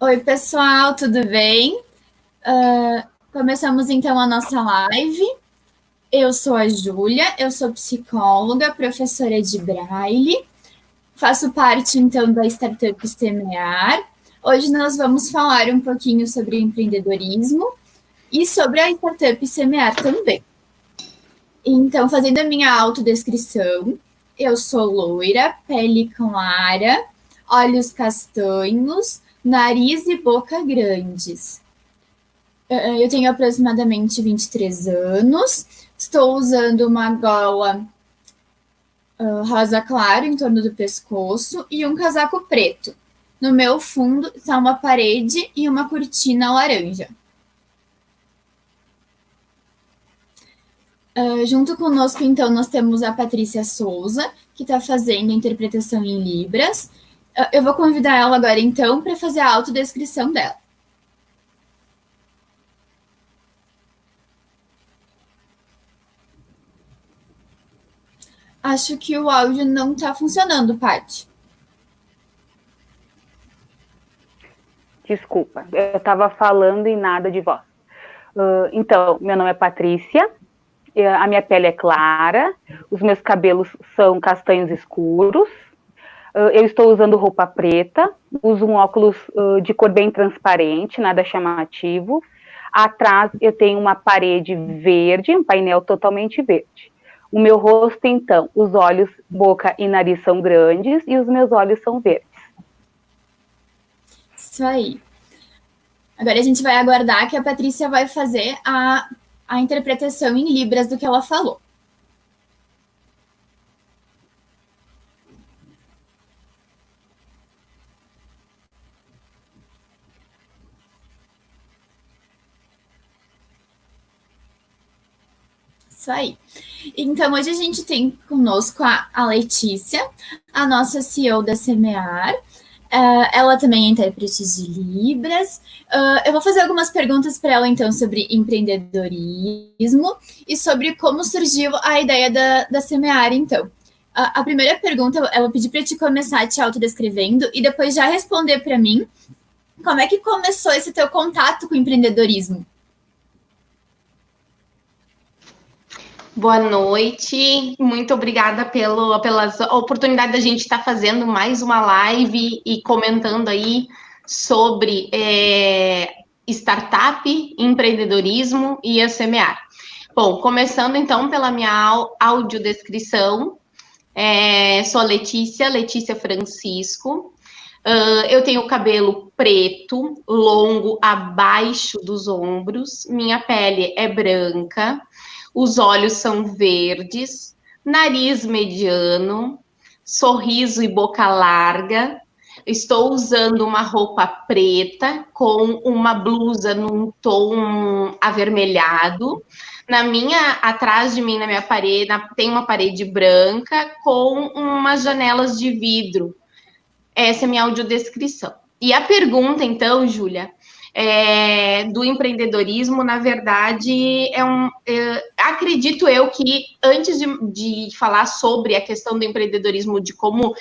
Oi, pessoal, tudo bem? Começamos então a nossa live. Eu sou a Júlia, eu sou psicóloga, professora de Braille, faço parte então da startup Semear. Hoje nós vamos falar um pouquinho sobre empreendedorismo e sobre a startup Semear também. Então, fazendo a minha autodescrição, eu sou loira, pele clara, olhos castanhos, nariz e boca grandes. Eu tenho aproximadamente 23 anos, estou usando uma gola rosa claro em torno do pescoço e um casaco preto. No meu fundo está uma parede e uma cortina laranja. Junto conosco, então, nós temos a Patrícia Souza, que está fazendo interpretação em Libras. Eu vou convidar ela agora, então, para fazer a autodescrição dela. Acho que o áudio não está funcionando, Paty. Desculpa, eu estava falando e nada de voz. Então, meu nome é Patrícia, a minha pele é clara, os meus cabelos são castanhos escuros, eu estou usando roupa preta, uso um óculos de cor bem transparente, nada chamativo. Atrás eu tenho uma parede verde, um painel totalmente verde. O meu rosto, então, os olhos, boca e nariz são grandes e os meus olhos são verdes. Isso aí. Agora a gente vai aguardar que a Patrícia vai fazer a interpretação em Libras do que ela falou. Isso aí. Então, hoje a gente tem conosco a Letícia, a nossa CEO da Semear. Ela também é intérprete de Libras. Eu vou fazer algumas perguntas para ela, então, sobre empreendedorismo e sobre como surgiu a ideia da Semear, então. A primeira pergunta, eu vou pedir para te começar te autodescrevendo e depois já responder para mim como é que começou esse teu contato com o empreendedorismo. Boa noite, muito obrigada pela oportunidade da gente estar fazendo mais uma live e comentando aí sobre startup, empreendedorismo e a Semear. Bom, começando então pela minha audiodescrição, sou Letícia Francisco, eu tenho cabelo preto, longo abaixo dos ombros, minha pele é branca, os olhos são verdes, nariz mediano, sorriso e boca larga. Estou usando uma roupa preta com uma blusa num tom avermelhado. Atrás de mim, na minha parede, tem uma parede branca com umas janelas de vidro. Essa é a minha audiodescrição. E a pergunta, então, Júlia, do empreendedorismo, na verdade, acredito eu que antes de falar sobre a questão do empreendedorismo, de como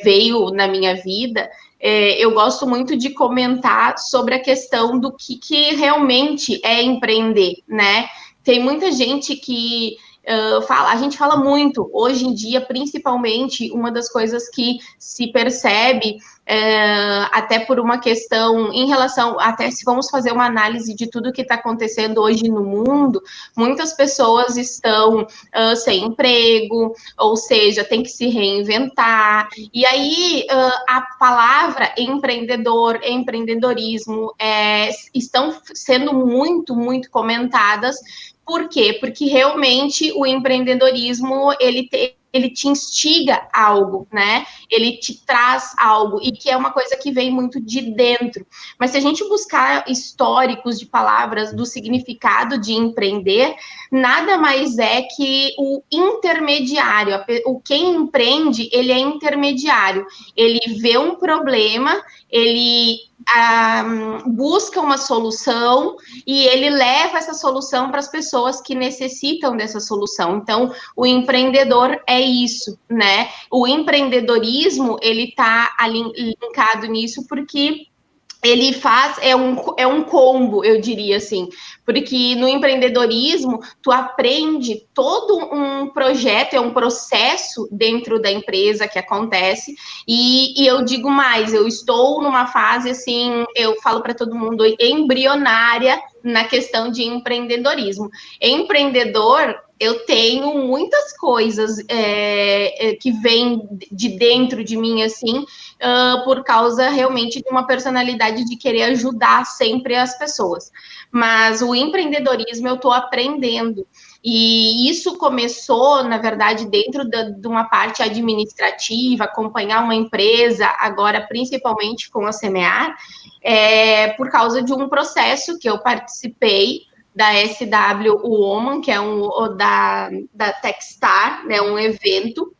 veio na minha vida, eu gosto muito de comentar sobre a questão do que realmente é empreender, né? Tem muita gente que a gente fala muito, hoje em dia, principalmente, uma das coisas que se percebe, até por uma questão em relação, até se vamos fazer uma análise de tudo que está acontecendo hoje no mundo, muitas pessoas estão sem emprego, ou seja, tem que se reinventar, e aí a palavra empreendedor, empreendedorismo, estão sendo muito, muito comentadas. Por quê? Porque realmente o empreendedorismo, ele te instiga algo, né? Ele te traz algo, e que é uma coisa que vem muito de dentro. Mas se a gente buscar históricos de palavras do significado de empreender, nada mais é que o intermediário. O quem empreende, ele é intermediário. Ele vê um problema, ele busca uma solução e ele leva essa solução para as pessoas que necessitam dessa solução. Então, o empreendedor é isso, né? O empreendedorismo, ele está linkado nisso porque ele faz, é um combo, eu diria assim, porque no empreendedorismo, tu aprende todo um projeto, é um processo dentro da empresa que acontece, e eu digo mais, eu estou numa fase, assim, eu falo para todo mundo, embrionária na questão de empreendedorismo. Empreendedor, eu tenho muitas coisas que vêm de dentro de mim, assim, por causa realmente de uma personalidade de querer ajudar sempre as pessoas. Mas o empreendedorismo eu estou aprendendo. E isso começou, na verdade, dentro de uma parte administrativa, acompanhar uma empresa, agora principalmente com a Semear, por causa de um processo que eu participei da SW Woman, que é da Techstar, né, um evento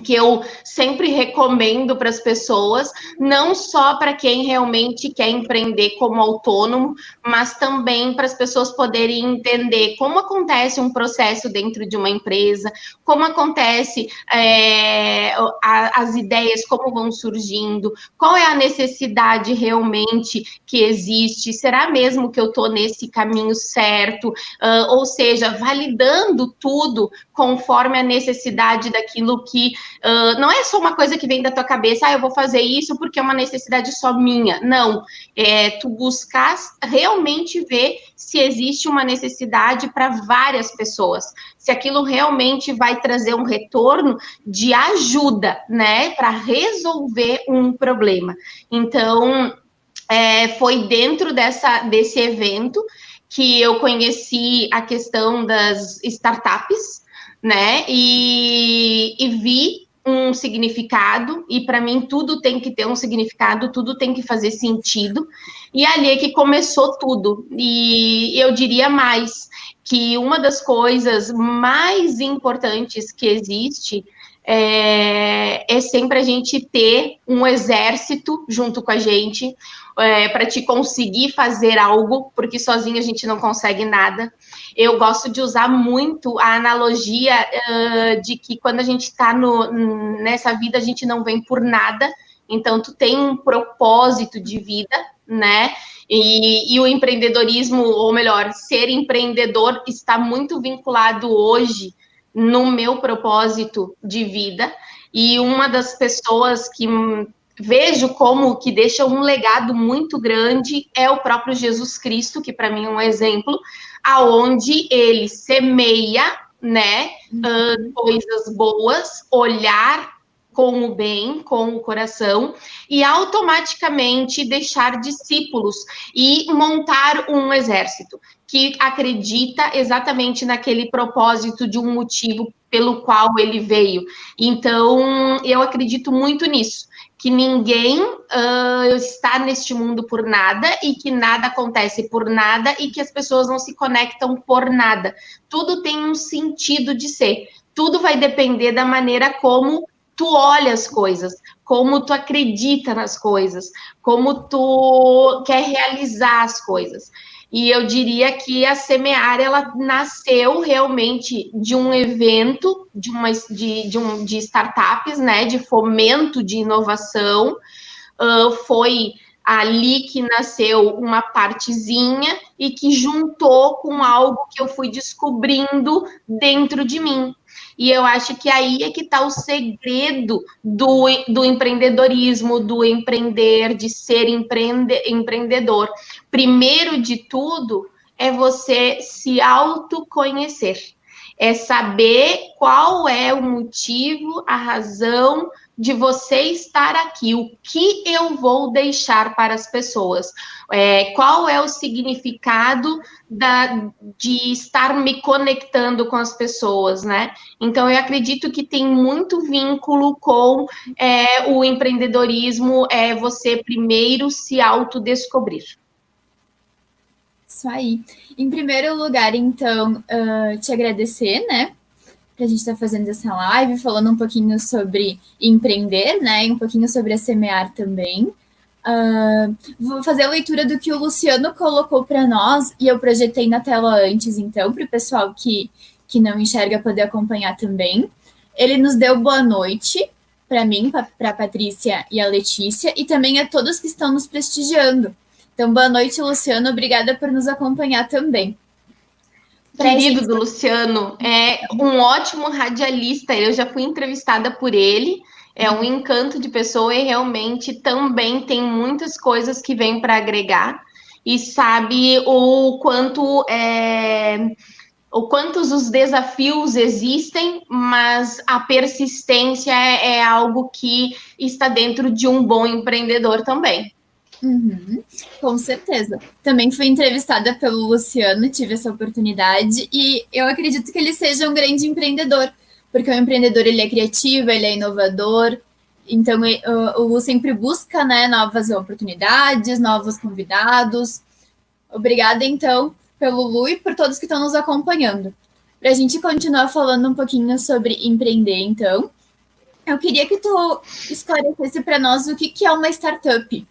que eu sempre recomendo para as pessoas, não só para quem realmente quer empreender como autônomo, mas também para as pessoas poderem entender como acontece um processo dentro de uma empresa, como acontece as ideias, como vão surgindo, qual é a necessidade realmente que existe, será mesmo que eu estou nesse caminho certo? Ou seja, validando tudo conforme a necessidade daquilo que não é só uma coisa que vem da tua cabeça, eu vou fazer isso porque é uma necessidade só minha. Não, tu buscar realmente ver se existe uma necessidade para várias pessoas, se aquilo realmente vai trazer um retorno de ajuda, né, para resolver um problema. Então, foi dentro desse evento que eu conheci a questão das startups, né, e vi um significado, e para mim tudo tem que ter um significado, tudo tem que fazer sentido, e ali é que começou tudo. E eu diria mais, que uma das coisas mais importantes que existe é sempre a gente ter um exército junto com a gente, para te conseguir fazer algo, porque sozinho a gente não consegue nada. Eu gosto de usar muito a analogia de que quando a gente está nessa vida, a gente não vem por nada, então tu tem um propósito de vida, né? E o empreendedorismo, ou melhor, ser empreendedor está muito vinculado hoje no meu propósito de vida, e uma das pessoas que vejo como que deixa um legado muito grande é o próprio Jesus Cristo, que para mim é um exemplo, aonde ele semeia, né, coisas boas, olhar com o bem, com o coração, e automaticamente deixar discípulos e montar um exército que acredita exatamente naquele propósito de um motivo pelo qual ele veio. Então, eu acredito muito nisso, que ninguém está neste mundo por nada, e que nada acontece por nada, e que as pessoas não se conectam por nada. Tudo tem um sentido de ser. Tudo vai depender da maneira como tu olha as coisas, como tu acredita nas coisas, como tu quer realizar as coisas. E eu diria que a Semear, ela nasceu realmente de um evento, de startups, né, de fomento de inovação. Foi ali que nasceu uma partezinha e que juntou com algo que eu fui descobrindo dentro de mim. E eu acho que aí é que está o segredo do empreendedorismo, do empreender, de ser empreendedor. Primeiro de tudo, é você se autoconhecer. É saber qual é o motivo, a razão de você estar aqui, o que eu vou deixar para as pessoas, qual é o significado de estar me conectando com as pessoas, né? Então, eu acredito que tem muito vínculo com o empreendedorismo, você primeiro se autodescobrir. Isso aí. Em primeiro lugar, então, te agradecer, né? Que a gente está fazendo essa live, falando um pouquinho sobre empreender, né? E um pouquinho sobre a Semear também. Vou fazer a leitura do que o Luciano colocou para nós, e eu projetei na tela antes, então, para o pessoal que não enxerga poder acompanhar também. Ele nos deu boa noite, para mim, para a Patrícia e a Letícia, e também a todos que estão nos prestigiando. Então, boa noite, Luciano. Obrigada por nos acompanhar também. Querido do Luciano, é um ótimo radialista. Eu já fui entrevistada por ele. É um encanto de pessoa e realmente também tem muitas coisas que vem para agregar. E sabe o quantos os desafios existem, mas a persistência é algo que está dentro de um bom empreendedor também. Uhum, com certeza. Também fui entrevistada pelo Luciano, tive essa oportunidade, e eu acredito que ele seja um grande empreendedor, porque o empreendedor ele é criativo, ele é inovador, então o Lu sempre busca, né, novas oportunidades, novos convidados. Obrigada, então, pelo Lu e por todos que estão nos acompanhando. Para a gente continuar falando um pouquinho sobre empreender, então, eu queria que tu esclarecesse para nós o que é uma startup.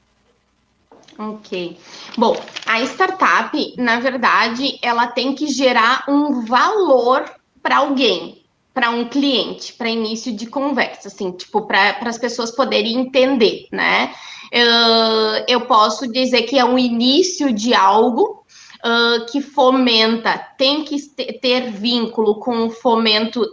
Ok. Bom, a startup, na verdade, ela tem que gerar um valor para alguém, para um cliente, para início de conversa, assim, tipo, para as pessoas poderem entender, né? Eu posso dizer que é um início de algo que fomenta, tem que ter vínculo com o fomento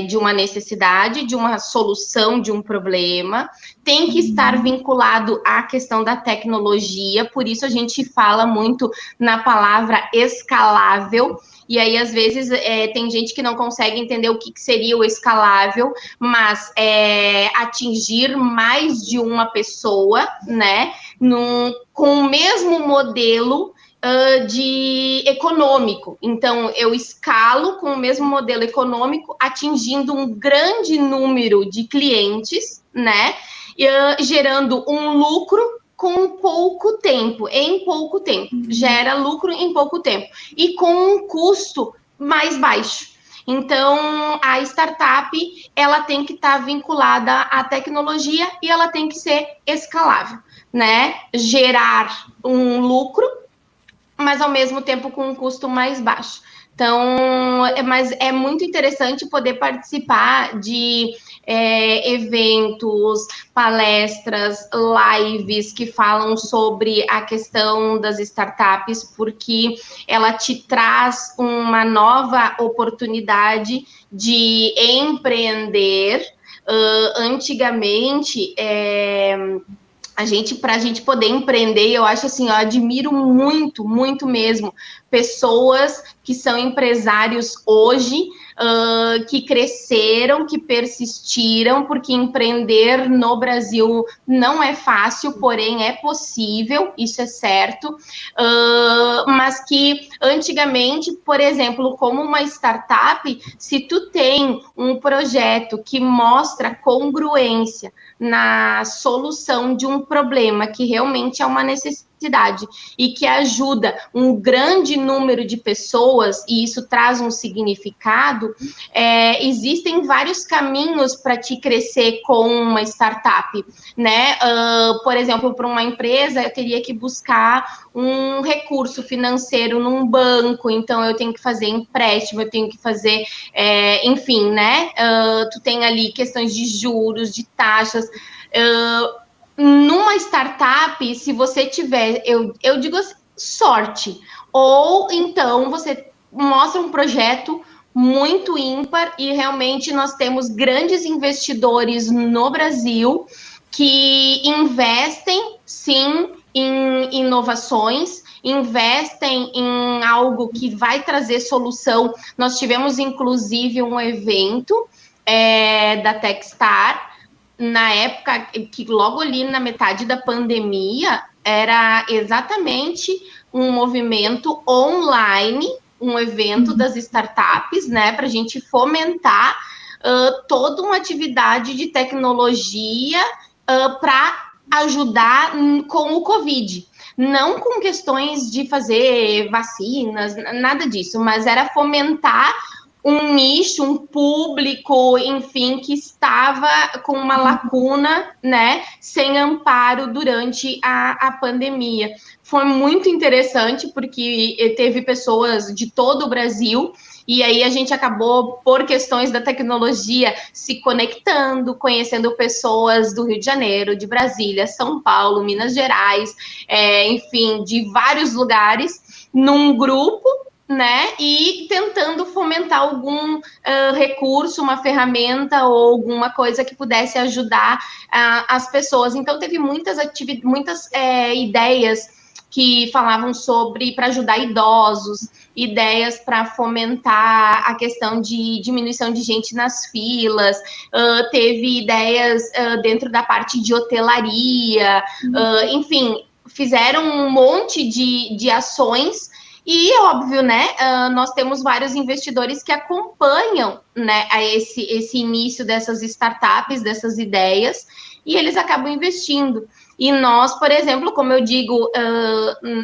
de uma necessidade, de uma solução de um problema, tem que estar vinculado à questão da tecnologia, por isso a gente fala muito na palavra escalável, e aí às vezes tem gente que não consegue entender o que seria o escalável, mas atingir mais de uma pessoa, né, com o mesmo modelo de econômico. Então, eu escalo com o mesmo modelo econômico, atingindo um grande número de clientes, né? Gerando um lucro com pouco tempo, em pouco tempo. Gera lucro em pouco tempo. E com um custo mais baixo. Então, a startup, ela tem que estar vinculada à tecnologia e ela tem que ser escalável, né? Gerar um lucro, mas ao mesmo tempo com um custo mais baixo. Então, mas é muito interessante poder participar de eventos, palestras, lives que falam sobre a questão das startups, porque ela te traz uma nova oportunidade de empreender. Antigamente, para a gente poder empreender, eu acho assim, eu admiro muito, muito mesmo, pessoas que são empresários hoje, que cresceram, que persistiram, porque empreender no Brasil não é fácil, porém é possível, isso é certo, mas que antigamente, por exemplo, como uma startup, se tu tem um projeto que mostra congruência na solução de um problema que realmente é uma necessidade e que ajuda um grande número de pessoas, e isso traz um significado, existem vários caminhos para te crescer com uma startup, né? Por exemplo, para uma empresa, eu teria que buscar um recurso financeiro num banco, então eu tenho que fazer empréstimo, eu tenho que fazer, enfim, né? Tu tem ali questões de juros, de taxas. Numa startup, se você tiver, eu digo assim, sorte, ou então você mostra um projeto muito ímpar e realmente nós temos grandes investidores no Brasil que investem, sim, em inovações, investem em algo que vai trazer solução. Nós tivemos, inclusive, um evento da Techstar, na época que logo ali na metade da pandemia, era exatamente um movimento online, um evento das startups, né, para a gente fomentar toda uma atividade de tecnologia para ajudar com o Covid. Não com questões de fazer vacinas, nada disso, mas era fomentar um nicho, um público, enfim, que estava com uma lacuna, né, sem amparo durante a pandemia. Foi muito interessante, porque teve pessoas de todo o Brasil, e aí a gente acabou, por questões da tecnologia, se conectando, conhecendo pessoas do Rio de Janeiro, de Brasília, São Paulo, Minas Gerais, enfim, de vários lugares, num grupo, né, e tentando fomentar algum recurso, uma ferramenta ou alguma coisa que pudesse ajudar as pessoas. Então, teve muitas ideias que falavam sobre para ajudar idosos, ideias para fomentar a questão de diminuição de gente nas filas, teve ideias dentro da parte de hotelaria, enfim, fizeram um monte de ações. E, óbvio, né, nós temos vários investidores que acompanham, né, esse início dessas startups, dessas ideias, e eles acabam investindo. E nós, por exemplo, como eu digo,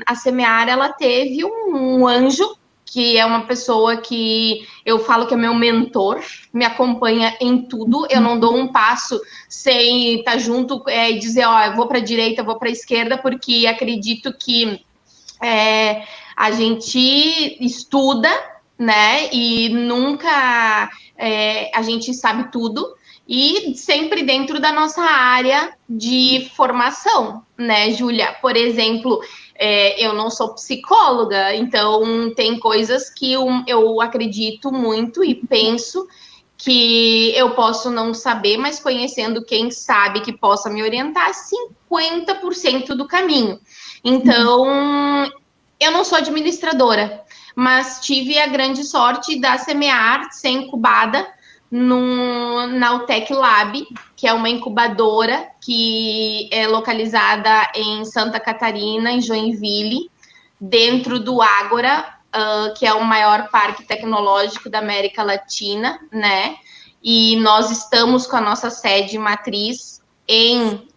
a Semear, ela teve um anjo, que é uma pessoa que eu falo que é meu mentor, me acompanha em tudo, eu não dou um passo sem estar junto e dizer, eu vou para a direita, eu vou para a esquerda, porque acredito que a gente estuda, né, e nunca a gente sabe tudo, e sempre dentro da nossa área de formação, né, Júlia? Por exemplo, eu não sou psicóloga, então tem coisas que eu acredito muito e penso que eu posso não saber, mas conhecendo quem sabe que possa me orientar 50% do caminho. Então, eu não sou administradora, mas tive a grande sorte da Semear ser incubada na UTEC Lab, que é uma incubadora que é localizada em Santa Catarina, em Joinville, dentro do Ágora, que é o maior parque tecnológico da América Latina, né? E nós estamos com a nossa sede matriz em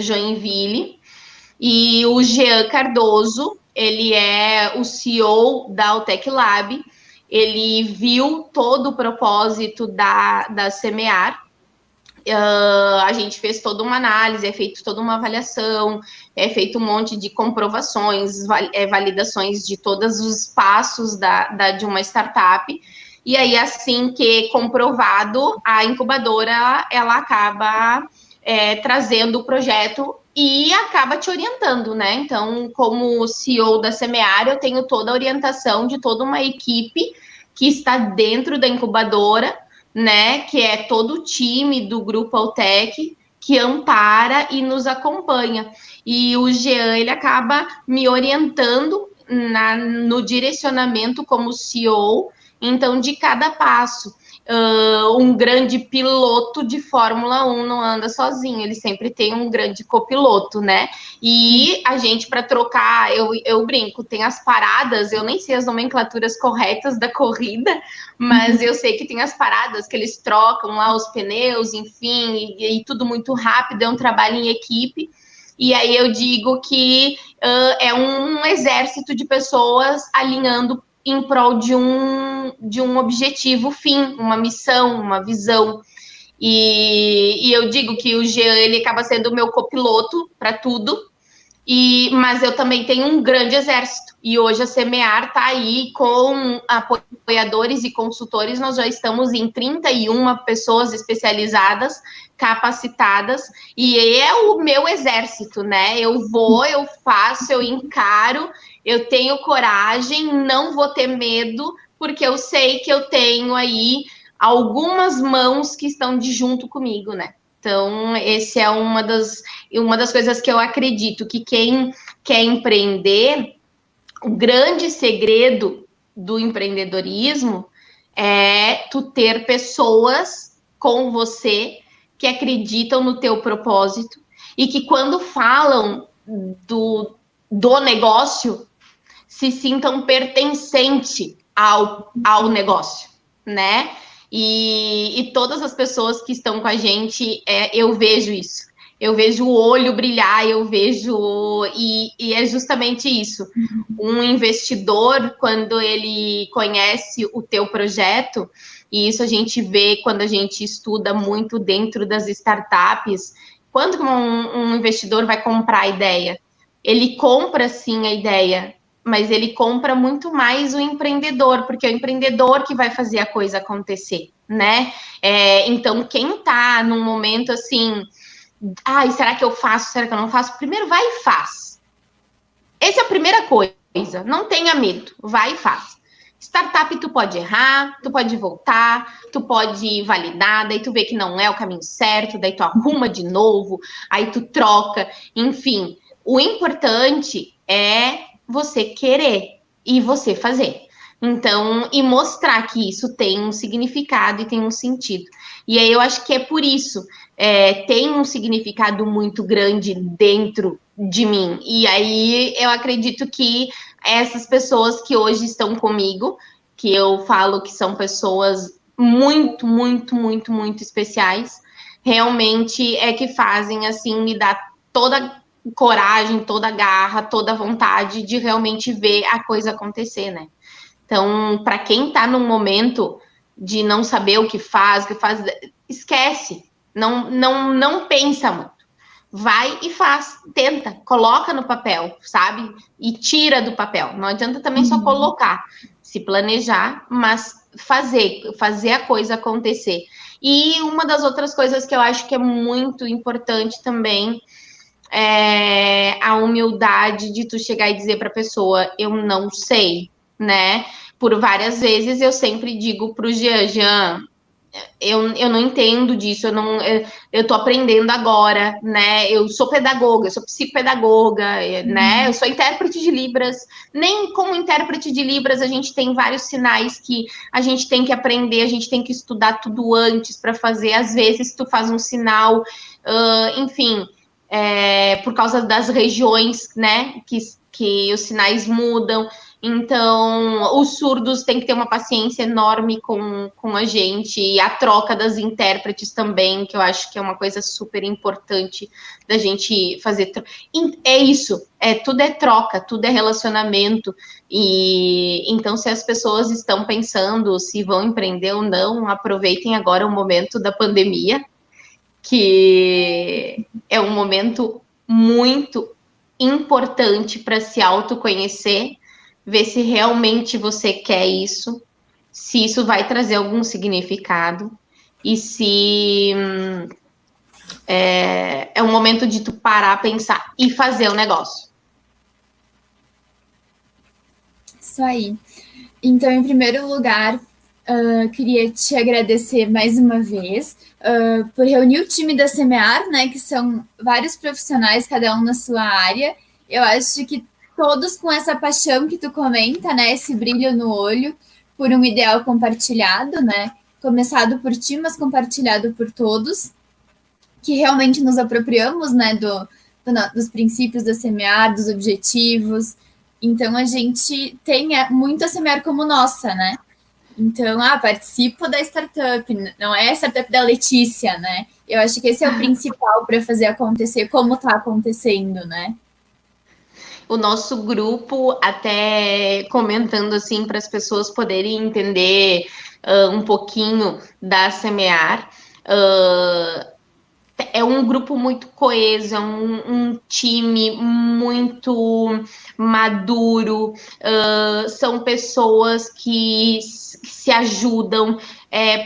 Joinville. E o Jean Cardoso, ele é o CEO da UTEC Lab, ele viu todo o propósito da Semear, a gente fez toda uma análise, é feito toda uma avaliação, é feito um monte de comprovações, validações de todos os passos de uma startup, e aí assim que comprovado, a incubadora, ela acaba trazendo o projeto e acaba te orientando, né? Então, como CEO da Semear, eu tenho toda a orientação de toda uma equipe que está dentro da incubadora, né? Que é todo o time do Grupo Altec, que ampara e nos acompanha. E o Jean, ele acaba me orientando no direcionamento como CEO, então, de cada passo. Um grande piloto de Fórmula 1 não anda sozinho, ele sempre tem um grande copiloto, né? E a gente, para trocar, eu brinco, tem as paradas, eu nem sei as nomenclaturas corretas da corrida, mas eu sei que tem as paradas que eles trocam lá os pneus, enfim, e tudo muito rápido, é um trabalho em equipe. E aí eu digo que é um exército de pessoas alinhando em prol de um objetivo fim, uma missão, uma visão. E eu digo que o Jean, ele acaba sendo o meu copiloto para tudo, mas eu também tenho um grande exército. E hoje a Semear está aí com apoiadores e consultores, nós já estamos em 31 pessoas especializadas, capacitadas, e é o meu exército, né? Eu vou, eu faço, eu encaro, eu tenho coragem, não vou ter medo, porque eu sei que eu tenho aí algumas mãos que estão junto comigo, né? Então, esse é uma das coisas que eu acredito, que quem quer empreender, o grande segredo do empreendedorismo é tu ter pessoas com você que acreditam no teu propósito e que quando falam do negócio, se sintam pertencente ao negócio, né? E todas as pessoas que estão com a gente, eu vejo isso. Eu vejo o olho brilhar, eu vejo... E é justamente isso. Um investidor, quando ele conhece o teu projeto, e isso a gente vê quando a gente estuda muito dentro das startups, quando um investidor vai comprar a ideia? Ele compra, sim, a ideia, mas ele compra muito mais o empreendedor, porque é o empreendedor que vai fazer a coisa acontecer, né? Então, quem tá num momento assim, ai, será que eu faço, será que eu não faço? Primeiro vai e faz. Essa é a primeira coisa, não tenha medo, vai e faz. Startup, tu pode errar, tu pode voltar, tu pode validar, daí tu vê que não é o caminho certo, daí tu arruma de novo, aí tu troca, enfim. O importante é você querer e você fazer. Então, e mostrar que isso tem um significado e tem um sentido. E aí eu acho que é por isso, tem um significado muito grande dentro de mim. E aí eu acredito que essas pessoas que hoje estão comigo, que eu falo que são pessoas muito, muito, muito, muito especiais, realmente é que fazem, assim, me dar toda coragem, toda garra, toda vontade de realmente ver a coisa acontecer, né? Então, para quem está num momento de não saber o que faz, esquece, não pensa muito. Vai e faz, tenta, coloca no papel, sabe? E tira do papel. Não adianta também só colocar, se planejar, mas fazer a coisa acontecer. E uma das outras coisas que eu acho que é muito importante também é a humildade de tu chegar e dizer para a pessoa, eu não sei, né? Por várias vezes eu sempre digo pro Jean, eu não entendo disso, eu tô aprendendo agora, né? Eu sou pedagoga, eu sou psicopedagoga, né? Eu sou intérprete de Libras. Nem como intérprete de Libras a gente tem vários sinais que a gente tem que aprender, a gente tem que estudar tudo antes para fazer. Às vezes tu faz um sinal, enfim, por causa das regiões, né? Que os sinais mudam. Então, os surdos têm que ter uma paciência enorme com a gente, e a troca das intérpretes também, que eu acho que é uma coisa super importante da gente fazer. É isso, tudo é troca, tudo é relacionamento, e então se as pessoas estão pensando se vão empreender ou não, aproveitem agora o momento da pandemia, que é um momento muito importante para se autoconhecer, ver se realmente você quer isso, se isso vai trazer algum significado e se é um momento de tu parar, pensar e fazer o negócio. Isso aí. Então, em primeiro lugar, queria te agradecer mais uma vez por reunir o time da Semear, né, que são vários profissionais, cada um na sua área. Eu acho que todos com essa paixão que tu comenta, né, esse brilho no olho por um ideal compartilhado, né, começado por ti, mas compartilhado por todos, que realmente nos apropriamos, né, dos princípios da Semear, dos objetivos. Então, a gente tem muito a Semear como nossa, né? Então, participo da startup, não é a startup da Letícia, né? Eu acho que esse é o principal para fazer acontecer, como está acontecendo, né? O nosso grupo, até comentando assim para as pessoas poderem entender um pouquinho da Semear, é um grupo muito coeso, é um time muito maduro, são pessoas que se ajudam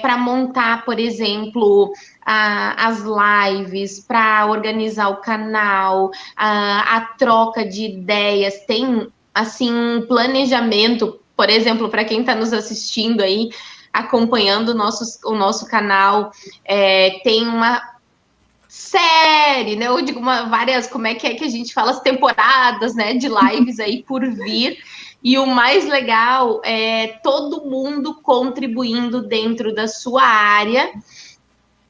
para montar, por exemplo, as lives, para organizar o canal, a troca de ideias, tem assim um planejamento, por exemplo, para quem está nos assistindo aí, acompanhando o nosso canal, tem uma série, né? Eu digo várias, como é que a gente fala, as temporadas, né, de lives aí por vir. E o mais legal é todo mundo contribuindo dentro da sua área,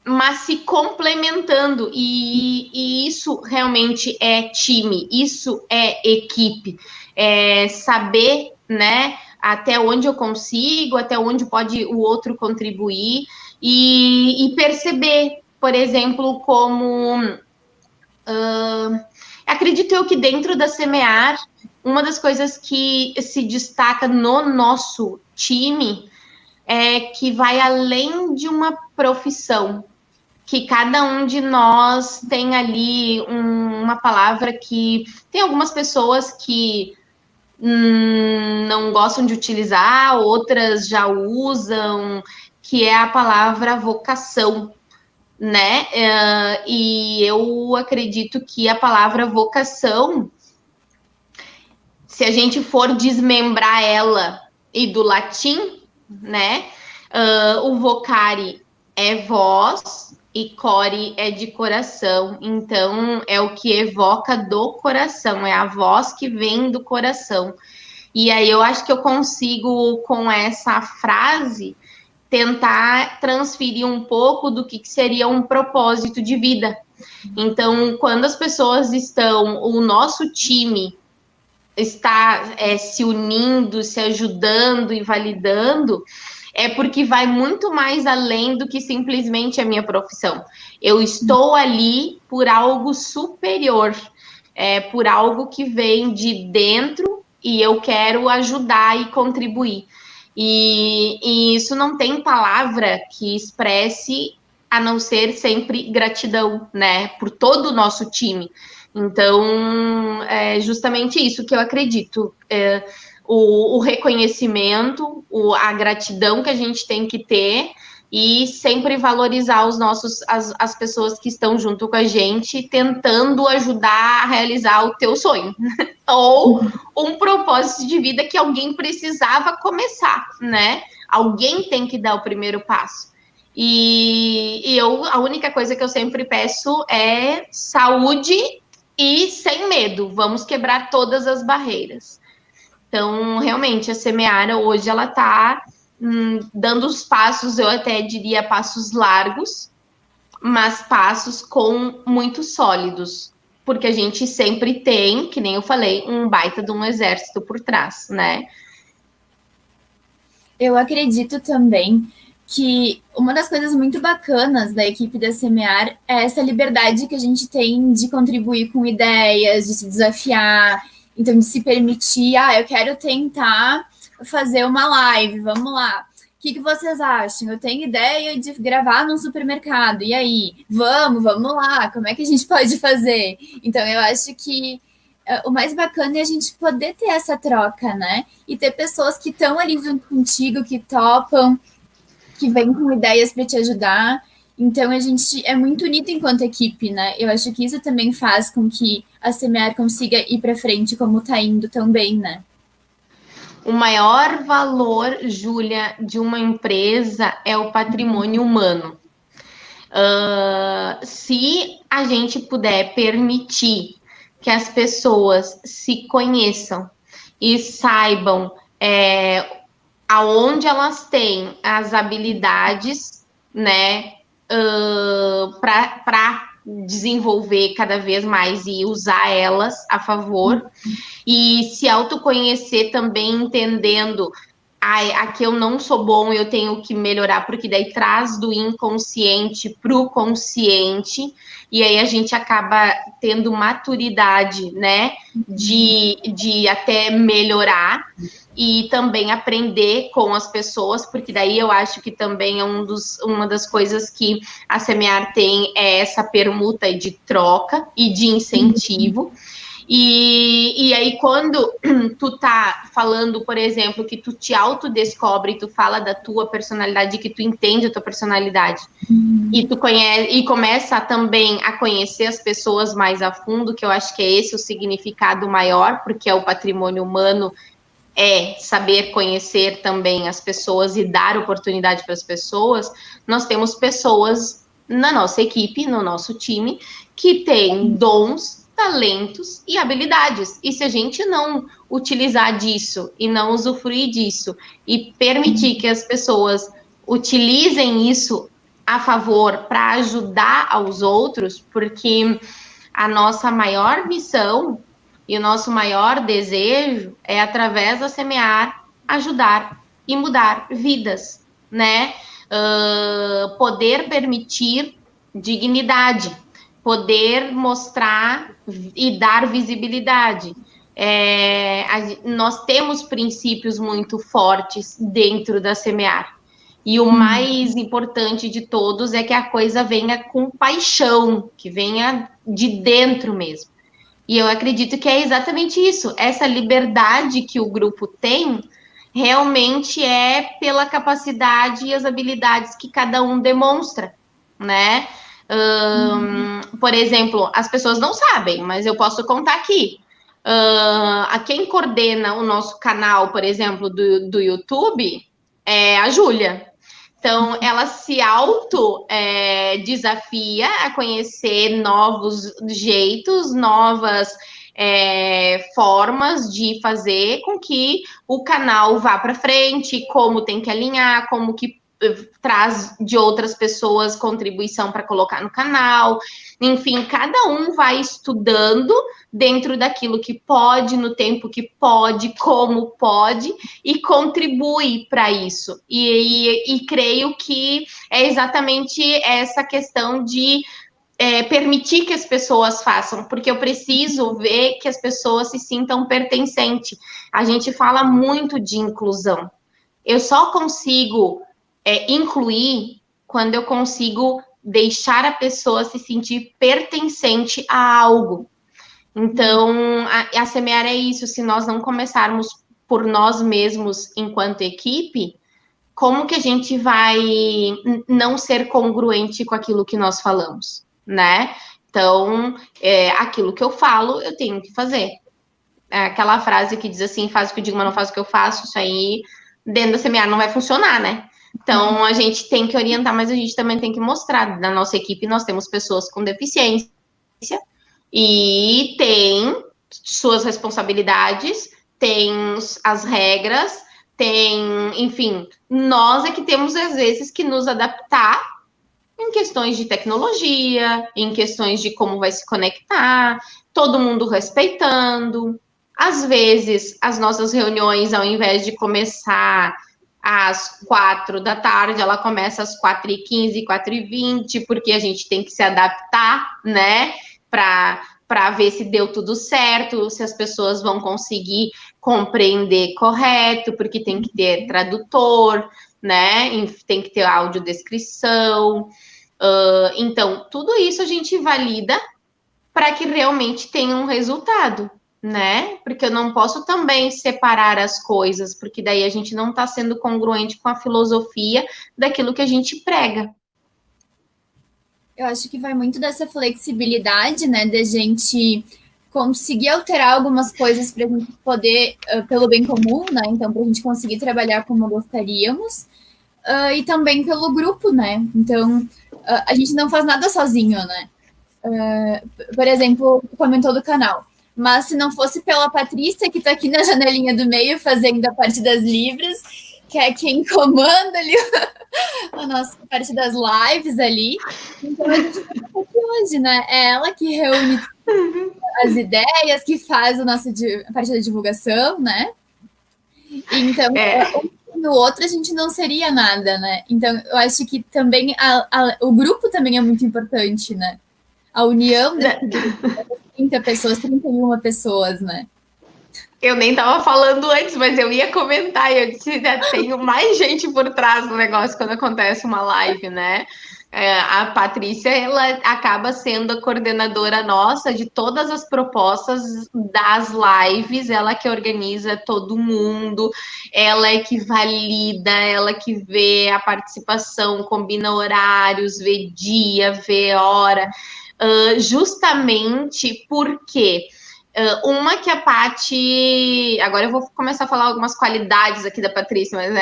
mas se complementando. E isso realmente é time, isso é equipe. É saber, né, até onde eu consigo, até onde pode o outro contribuir e perceber, por exemplo, como acredito eu que dentro da Semear, uma das coisas que se destaca no nosso time é que vai além de uma profissão, que cada um de nós tem ali uma palavra que tem algumas pessoas que não gostam de utilizar, outras já usam, que é a palavra vocação, né? E eu acredito que a palavra vocação, se a gente for desmembrar ela e do latim, né? O vocare é voz e core é de coração. Então, é o que evoca do coração, é a voz que vem do coração. E aí eu acho que eu consigo, com essa frase, tentar transferir um pouco do que seria um propósito de vida. Então, quando as pessoas estão, o nosso time está se unindo, se ajudando e validando, é porque vai muito mais além do que simplesmente a minha profissão. Eu estou ali por algo superior, por algo que vem de dentro e eu quero ajudar e contribuir. E isso não tem palavra que expresse a não ser sempre gratidão, né, por todo o nosso time. Então, é justamente isso que eu acredito. O reconhecimento, a gratidão que a gente tem que ter e sempre valorizar as pessoas que estão junto com a gente, tentando ajudar a realizar o teu sonho. Ou um propósito de vida que alguém precisava começar, né? Alguém tem que dar o primeiro passo. E a única coisa que eu sempre peço é saúde e sem medo. Vamos quebrar todas as barreiras. Então, realmente, a Semeara hoje, ela está dando os passos, eu até diria passos largos, mas passos muito sólidos, porque a gente sempre tem, que nem eu falei, um baita de um exército por trás, né? Eu acredito também que uma das coisas muito bacanas da equipe da Semear é essa liberdade que a gente tem de contribuir com ideias, de se desafiar, então de se permitir, eu quero tentar fazer uma live, vamos lá. O que vocês acham? Eu tenho ideia de gravar num supermercado, e aí? Vamos lá, como é que a gente pode fazer? Então, eu acho que o mais bacana é a gente poder ter essa troca, né? E ter pessoas que estão ali junto contigo, que topam, que vêm com ideias para te ajudar. Então, a gente é muito unido enquanto equipe, né? Eu acho que isso também faz com que a Semear consiga ir para frente como está indo também, né? O maior valor, Júlia, de uma empresa é o patrimônio humano. Se a gente puder permitir que as pessoas se conheçam e saibam aonde elas têm as habilidades, né, para desenvolver cada vez mais e usar elas a favor, e se autoconhecer também, entendendo aqui eu não sou bom, eu tenho que melhorar, porque daí traz do inconsciente para o consciente, e aí a gente acaba tendo maturidade, né, de até melhorar, e também aprender com as pessoas, porque daí eu acho que também é uma das coisas que a Semear tem, é essa permuta de troca e de incentivo. E aí, quando tu tá falando, por exemplo, que tu te autodescobre, tu fala da tua personalidade, que tu entende a tua personalidade, e tu conhece, e começa também a conhecer as pessoas mais a fundo, que eu acho que é esse o significado maior, porque é o patrimônio humano, é saber conhecer também as pessoas e dar oportunidade para as pessoas. Nós temos pessoas na nossa equipe, no nosso time, que têm dons, talentos e habilidades. E se a gente não utilizar disso e não usufruir disso e permitir que as pessoas utilizem isso a favor para ajudar aos outros, porque a nossa maior missão e o nosso maior desejo é, através da Semear, ajudar e mudar vidas, né? Poder permitir dignidade, poder mostrar e dar visibilidade. Nós temos princípios muito fortes dentro da Semear. E o mais importante de todos é que a coisa venha com paixão, que venha de dentro mesmo. E eu acredito que é exatamente isso. Essa liberdade que o grupo tem realmente é pela capacidade e as habilidades que cada um demonstra, né? Por exemplo, as pessoas não sabem, mas eu posso contar aqui. A quem coordena o nosso canal, por exemplo, do YouTube, é a Júlia. Então, ela se desafia a conhecer novos jeitos, novas formas de fazer com que o canal vá para frente, como tem que alinhar, como que traz de outras pessoas contribuição para colocar no canal. Enfim, cada um vai estudando dentro daquilo que pode, no tempo que pode, como pode, e contribui para isso. E creio que é exatamente essa questão de permitir que as pessoas façam, porque eu preciso ver que as pessoas se sintam pertencentes. A gente fala muito de inclusão. Eu só consigo incluir quando eu consigo deixar a pessoa se sentir pertencente a algo. Então, a semear é isso. Se nós não começarmos por nós mesmos enquanto equipe, como que a gente vai não ser congruente com aquilo que nós falamos, né? Então, aquilo que eu falo, eu tenho que fazer. Aquela frase que diz assim, faz o que eu digo, mas não faz o que eu faço, isso aí, dentro da semear, não vai funcionar, né? Então, a gente tem que orientar, mas a gente também tem que mostrar. Na nossa equipe, nós temos pessoas com deficiência e tem suas responsabilidades, tem as regras, tem, enfim, nós é que temos, às vezes, que nos adaptar em questões de tecnologia, em questões de como vai se conectar, todo mundo respeitando. Às vezes, as nossas reuniões, ao invés de começar às 4 da tarde, ela começa às 4h15, 4h20, porque a gente tem que se adaptar, né? Para ver se deu tudo certo, se as pessoas vão conseguir compreender correto, porque tem que ter tradutor, né? Tem que ter audiodescrição. Então, tudo isso a gente valida para que realmente tenha um resultado, né? Porque eu não posso também separar as coisas, porque daí a gente não está sendo congruente com a filosofia daquilo que a gente prega. Eu acho que vai muito dessa flexibilidade, né, de a gente conseguir alterar algumas coisas para a gente poder, pelo bem comum, né, então para a gente conseguir trabalhar como gostaríamos, e também pelo grupo, né, então a gente não faz nada sozinho, né, por exemplo, comentou do canal, mas se não fosse pela Patrícia, que está aqui na janelinha do meio, fazendo a parte das livros, que é quem comanda ali a nossa parte das lives ali. Então, a gente está aqui hoje, né? É ela que reúne as ideias, que faz a parte da divulgação, né? Então, no outro, a gente não seria nada, né? Então, eu acho que também o grupo também é muito importante, né? A união de 30 pessoas, 31 pessoas, né? Eu nem tava falando antes, mas eu ia comentar, eu disse, tenho mais gente por trás do negócio quando acontece uma live, né? A Patrícia, ela acaba sendo a coordenadora nossa de todas as propostas das lives, ela que organiza todo mundo, ela é que valida, ela que vê a participação, combina horários, vê dia, vê hora, justamente porque... uma que a Paty... Agora eu vou começar a falar algumas qualidades aqui da Patrícia, mas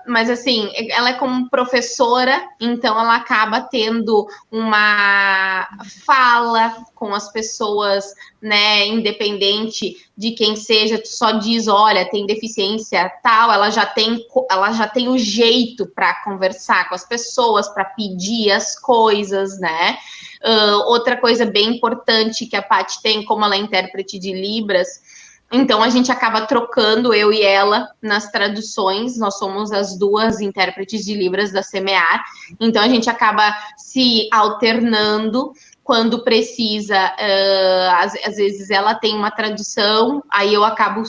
mas assim, ela é como professora, então ela acaba tendo uma fala com as pessoas, né, independente de quem seja, tu só diz, olha, tem deficiência tal, ela já tem o jeito para conversar com as pessoas, para pedir as coisas, né? Outra coisa bem importante que a Paty tem, como ela é intérprete de Libras, então a gente acaba trocando, eu e ela, nas traduções, nós somos as duas intérpretes de Libras da Semear, então a gente acaba se alternando quando precisa, às vezes ela tem uma tradução, aí eu acabo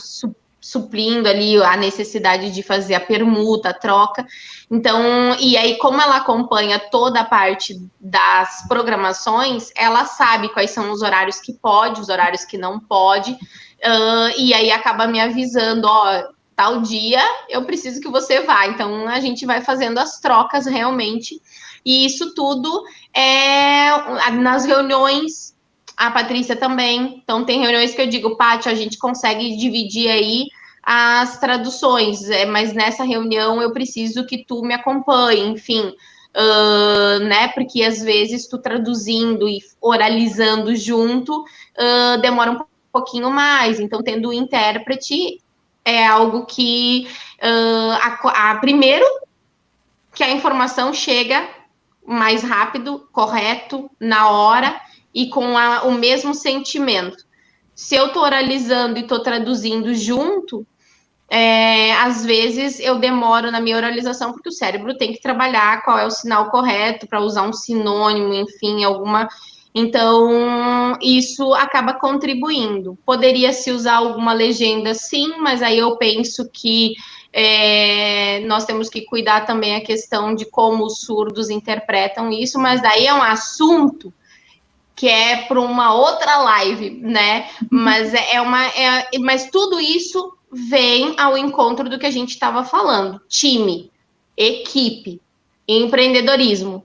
suprindo ali a necessidade de fazer a permuta, a troca. Então, e aí, como ela acompanha toda a parte das programações, ela sabe quais são os horários que pode, os horários que não pode, e aí acaba me avisando, ó, tal dia eu preciso que você vá. Então, a gente vai fazendo as trocas realmente, e isso tudo é nas reuniões, a Patrícia também. Então, tem reuniões que eu digo, Paty, a gente consegue dividir aí as traduções, mas nessa reunião eu preciso que tu me acompanhe, enfim, né? Porque às vezes tu traduzindo e oralizando junto demora um pouquinho mais. Então, tendo o intérprete é algo que primeiro que a informação chega mais rápido, correto, na hora e com o mesmo sentimento. Se eu estou oralizando e estou traduzindo junto, às vezes eu demoro na minha oralização, porque o cérebro tem que trabalhar qual é o sinal correto para usar um sinônimo, enfim, alguma. Então, isso acaba contribuindo. Poderia se usar alguma legenda, sim, mas aí eu penso que nós temos que cuidar também a questão de como os surdos interpretam isso, mas daí é um assunto que é para uma outra live, né? Mas mas tudo isso vem ao encontro do que a gente estava falando: time, equipe, empreendedorismo,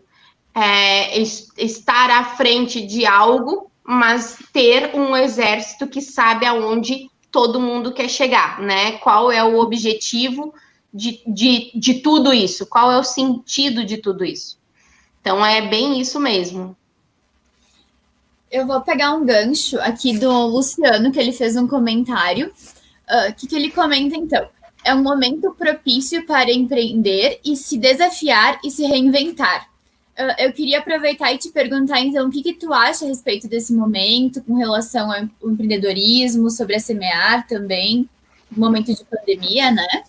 estar à frente de algo, mas ter um exército que sabe aonde todo mundo quer chegar, né? Qual é o objetivo de tudo isso? Qual é o sentido de tudo isso? Então, é bem isso mesmo. Eu vou pegar um gancho aqui do Luciano, que ele fez um comentário. Que ele comenta, então? É um momento propício para empreender e se desafiar e se reinventar. Eu queria aproveitar e te perguntar, então, o que tu acha a respeito desse momento, com relação ao empreendedorismo, sobre a Semear também, momento de pandemia, né?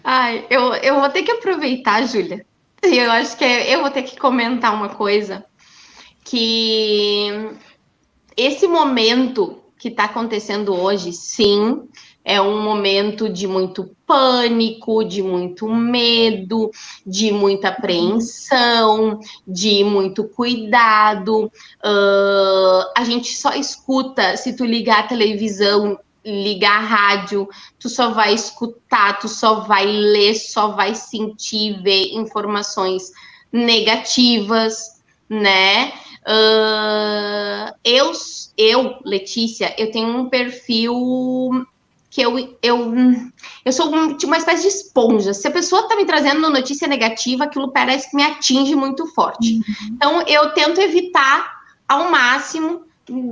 Ai, eu vou ter que aproveitar, Júlia. Eu acho que eu vou ter que comentar uma coisa, que esse momento que está acontecendo hoje, sim, é um momento de muito pânico, de muito medo, de muita apreensão, de muito cuidado. A gente só escuta, se tu ligar a televisão, ligar a rádio, tu só vai escutar, tu só vai ler, só vai sentir, ver informações negativas, né? Eu, Letícia, eu tenho um perfil que eu sou uma espécie de esponja. Se a pessoa tá me trazendo notícia negativa, aquilo parece que me atinge muito forte. Então, eu tento evitar ao máximo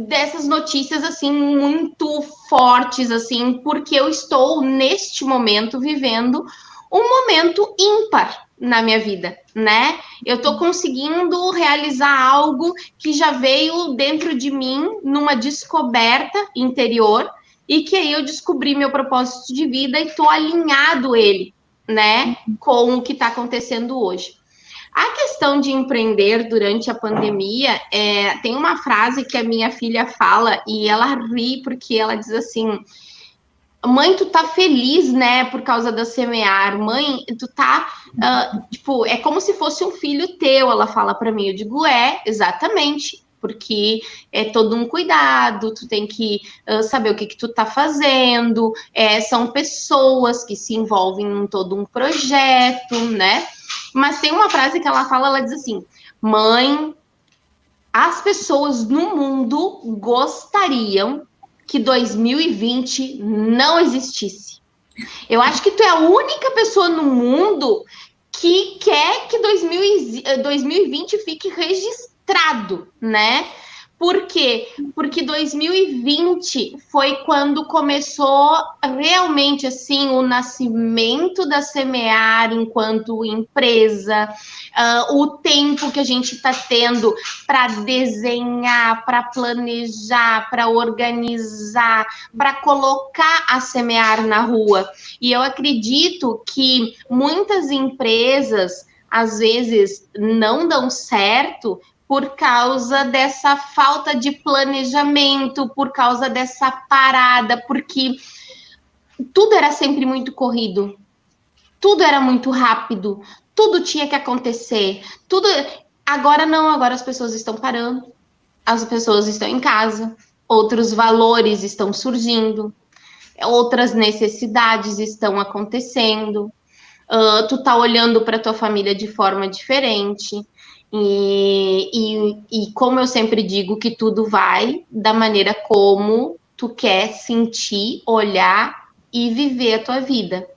dessas notícias, assim, muito fortes, assim, porque eu estou, neste momento, vivendo um momento ímpar na minha vida, né? Eu tô conseguindo realizar algo que já veio dentro de mim numa descoberta interior e que aí eu descobri meu propósito de vida e tô alinhado ele, né, com o que tá acontecendo hoje. A questão de empreender durante a pandemia, tem uma frase que a minha filha fala e ela ri porque ela diz assim: mãe, tu tá feliz, né, por causa da Semear. Mãe, tu tá, tipo, é como se fosse um filho teu, ela fala para mim. Eu digo, exatamente, porque é todo um cuidado, tu tem que saber o que tu tá fazendo, são pessoas que se envolvem em todo um projeto, né? Mas tem uma frase que ela fala, ela diz assim: mãe, as pessoas no mundo gostariam que 2020 não existisse. Eu acho que tu é a única pessoa no mundo que quer que 2020 fique registrado, né? Por quê? Porque 2020 foi quando começou realmente, assim, o nascimento da Semear enquanto empresa, o tempo que a gente está tendo para desenhar, para planejar, para organizar, para colocar a Semear na rua. E eu acredito que muitas empresas, às vezes, não dão certo por causa dessa falta de planejamento, por causa dessa parada, porque tudo era sempre muito corrido, tudo era muito rápido, tudo tinha que acontecer, tudo. Agora não, agora as pessoas estão parando, as pessoas estão em casa, outros valores estão surgindo, outras necessidades estão acontecendo. Tu tá olhando para tua família de forma diferente. E como eu sempre digo, que tudo vai da maneira como tu quer sentir, olhar e viver a tua vida.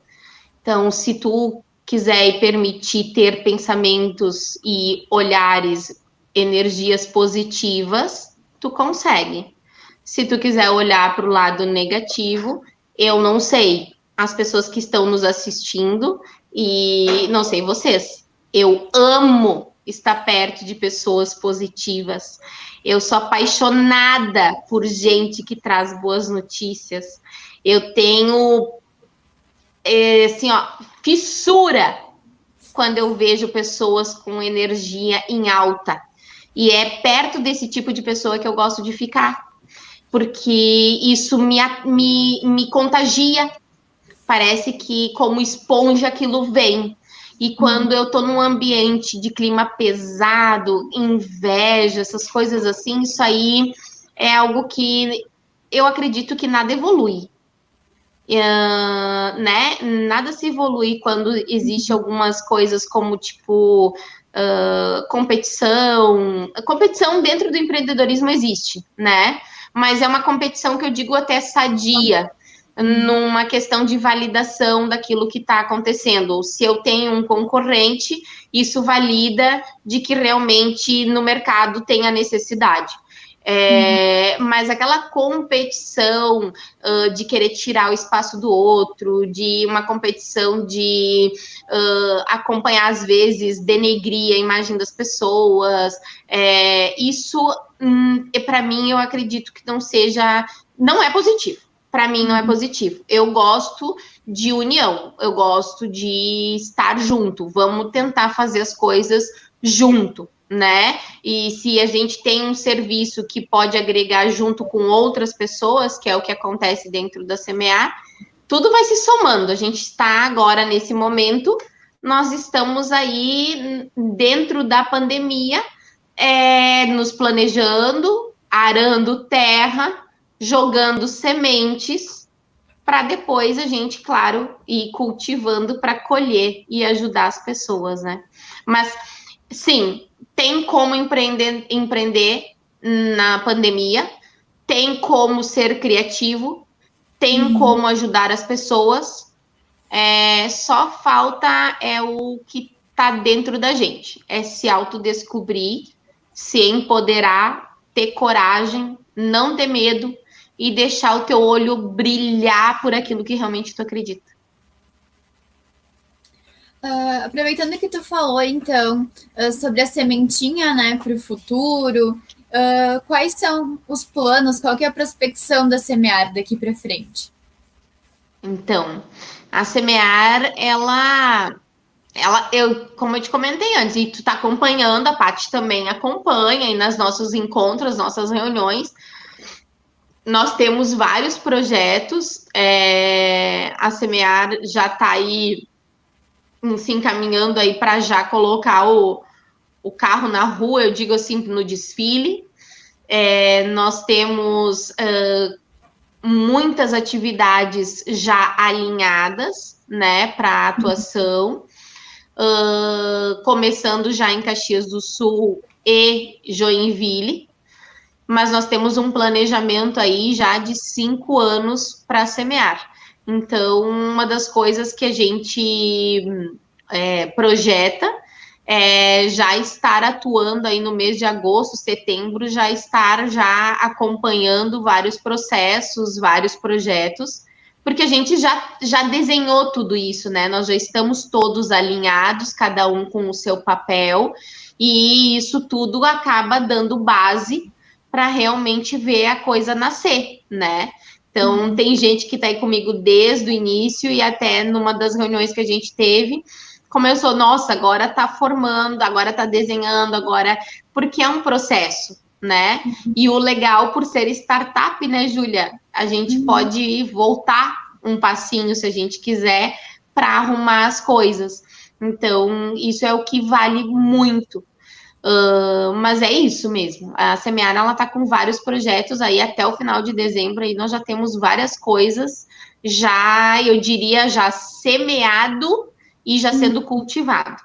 Então, se tu quiser e permitir ter pensamentos e olhares, energias positivas, tu consegue. Se tu quiser olhar para o lado negativo, eu não sei. As pessoas que estão nos assistindo, e não sei vocês, eu amo estar perto de pessoas positivas. Eu sou apaixonada por gente que traz boas notícias. Eu tenho, assim, ó, fissura quando eu vejo pessoas com energia em alta. E é perto desse tipo de pessoa que eu gosto de ficar. Porque isso me contagia. Parece que, como esponja, aquilo vem. E quando eu tô num ambiente de clima pesado, inveja, essas coisas assim, isso aí é algo que eu acredito que nada evolui. Né? Nada se evolui quando existe algumas coisas como, tipo, competição. Competição dentro do empreendedorismo existe, né? Mas é uma competição que eu digo até sadia, numa questão de validação daquilo que está acontecendo. Se eu tenho um concorrente, isso valida de que realmente no mercado tem a necessidade. Mas aquela competição de querer tirar o espaço do outro, de uma competição de acompanhar, às vezes, denegrir a imagem das pessoas, isso, para mim, eu acredito que não é positivo. Para mim, não é positivo. Eu gosto de união, eu gosto de estar junto. Vamos tentar fazer as coisas junto, né? E se a gente tem um serviço que pode agregar junto com outras pessoas, que é o que acontece dentro da Semear, tudo vai se somando. A gente está agora nesse momento, nós estamos aí dentro da pandemia, nos planejando, arando terra, jogando sementes, para depois a gente, claro, ir cultivando para colher e ajudar as pessoas, né? Mas, sim, tem como empreender na pandemia, tem como ser criativo, tem como ajudar as pessoas, só falta o que está dentro da gente, se autodescobrir, se empoderar, ter coragem, não ter medo e deixar o teu olho brilhar por aquilo que realmente tu acredita. Aproveitando que tu falou, então, sobre a sementinha, né, para o futuro, quais são os planos, qual que é a prospecção da Semear daqui para frente? Então, a Semear, como eu te comentei antes, e tu tá acompanhando, a Paty também acompanha, e nos nossos encontros, nossas reuniões, nós temos vários projetos, a Semear já está aí se encaminhando aí para já colocar o carro na rua, eu digo assim, no desfile. Nós temos muitas atividades já alinhadas, né, para atuação, começando já em Caxias do Sul e Joinville, mas nós temos um planejamento aí já de 5 anos para Semear. Então, uma das coisas que a gente projeta já estar atuando aí no mês de agosto, setembro, já estar já acompanhando vários processos, vários projetos, porque a gente já desenhou tudo isso, né? Nós já estamos todos alinhados, cada um com o seu papel, e isso tudo acaba dando base para realmente ver a coisa nascer, né? Então, tem gente que está aí comigo desde o início e até numa das reuniões que a gente teve, começou, nossa, agora está formando, agora está desenhando, agora... Porque é um processo, né? E o legal, por ser startup, né, Júlia? A gente pode voltar um passinho, se a gente quiser, para arrumar as coisas. Então, isso é o que vale muito. Mas é isso mesmo. A Semear, ela está com vários projetos aí até o final de dezembro, aí nós já temos várias coisas já, eu diria, já semeado e já sendo cultivado.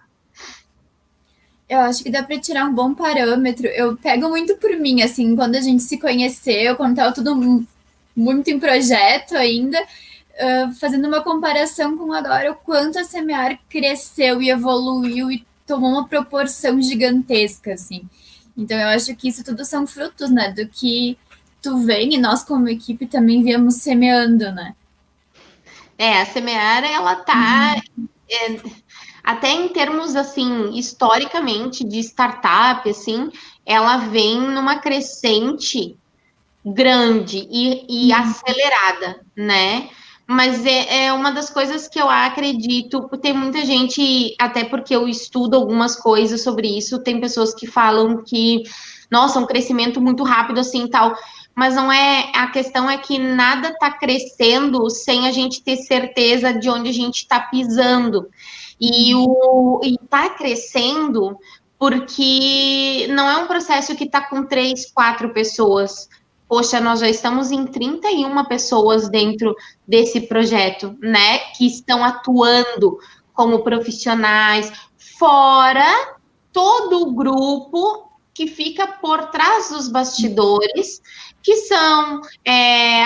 Eu acho que dá para tirar um bom parâmetro. Eu pego muito por mim, assim, quando a gente se conheceu, quando estava tudo muito em projeto ainda, fazendo uma comparação com agora, o quanto a Semear cresceu e evoluiu e tomou uma proporção gigantesca, assim. Então, eu acho que isso tudo são frutos, né, do que tu vem e nós, como equipe, também viemos semeando, né? A Semear, ela tá... até em termos, assim, historicamente, de startup, assim, ela vem numa crescente grande e acelerada, né? Mas é uma das coisas que eu acredito, tem muita gente, até porque eu estudo algumas coisas sobre isso, tem pessoas que falam que, nossa, um crescimento muito rápido assim e tal, mas não é, a questão é que nada está crescendo sem a gente ter certeza de onde a gente está pisando, e está crescendo porque não é um processo que está com 3, 4 pessoas. Poxa, nós já estamos em 31 pessoas dentro desse projeto, né? Que estão atuando como profissionais, fora todo o grupo que fica por trás dos bastidores, que são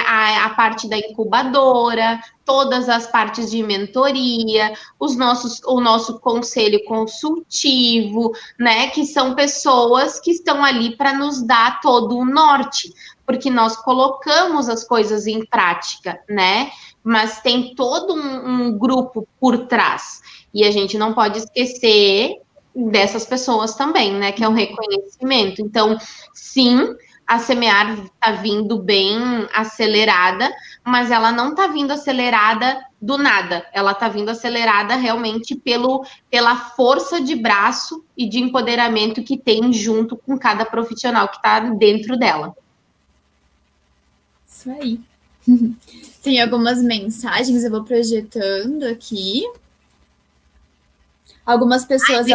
a parte da incubadora, todas as partes de mentoria, o nosso conselho consultivo, né? Que são pessoas que estão ali para nos dar todo o norte, porque nós colocamos as coisas em prática, né? Mas tem todo um grupo por trás. E a gente não pode esquecer dessas pessoas também, né? Que é o reconhecimento. Então, sim, a Semear está vindo bem acelerada, mas ela não está vindo acelerada do nada. Ela está vindo acelerada realmente pela força de braço e de empoderamento que tem junto com cada profissional que está dentro dela. Isso aí. Tem algumas mensagens, eu vou projetando aqui. Algumas pessoas...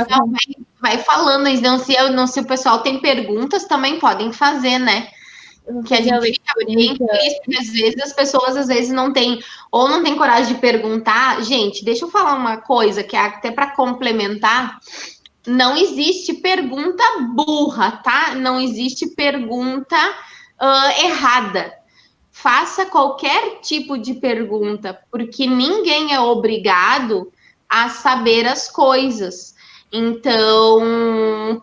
vai falando, então, se o pessoal tem perguntas, também podem fazer, né? Que a gente fica bem feliz, porque às vezes as pessoas não têm coragem de perguntar. Gente, deixa eu falar uma coisa que é até para complementar. Não existe pergunta burra, tá? Não existe pergunta errada. Faça qualquer tipo de pergunta, porque ninguém é obrigado a saber as coisas. Então,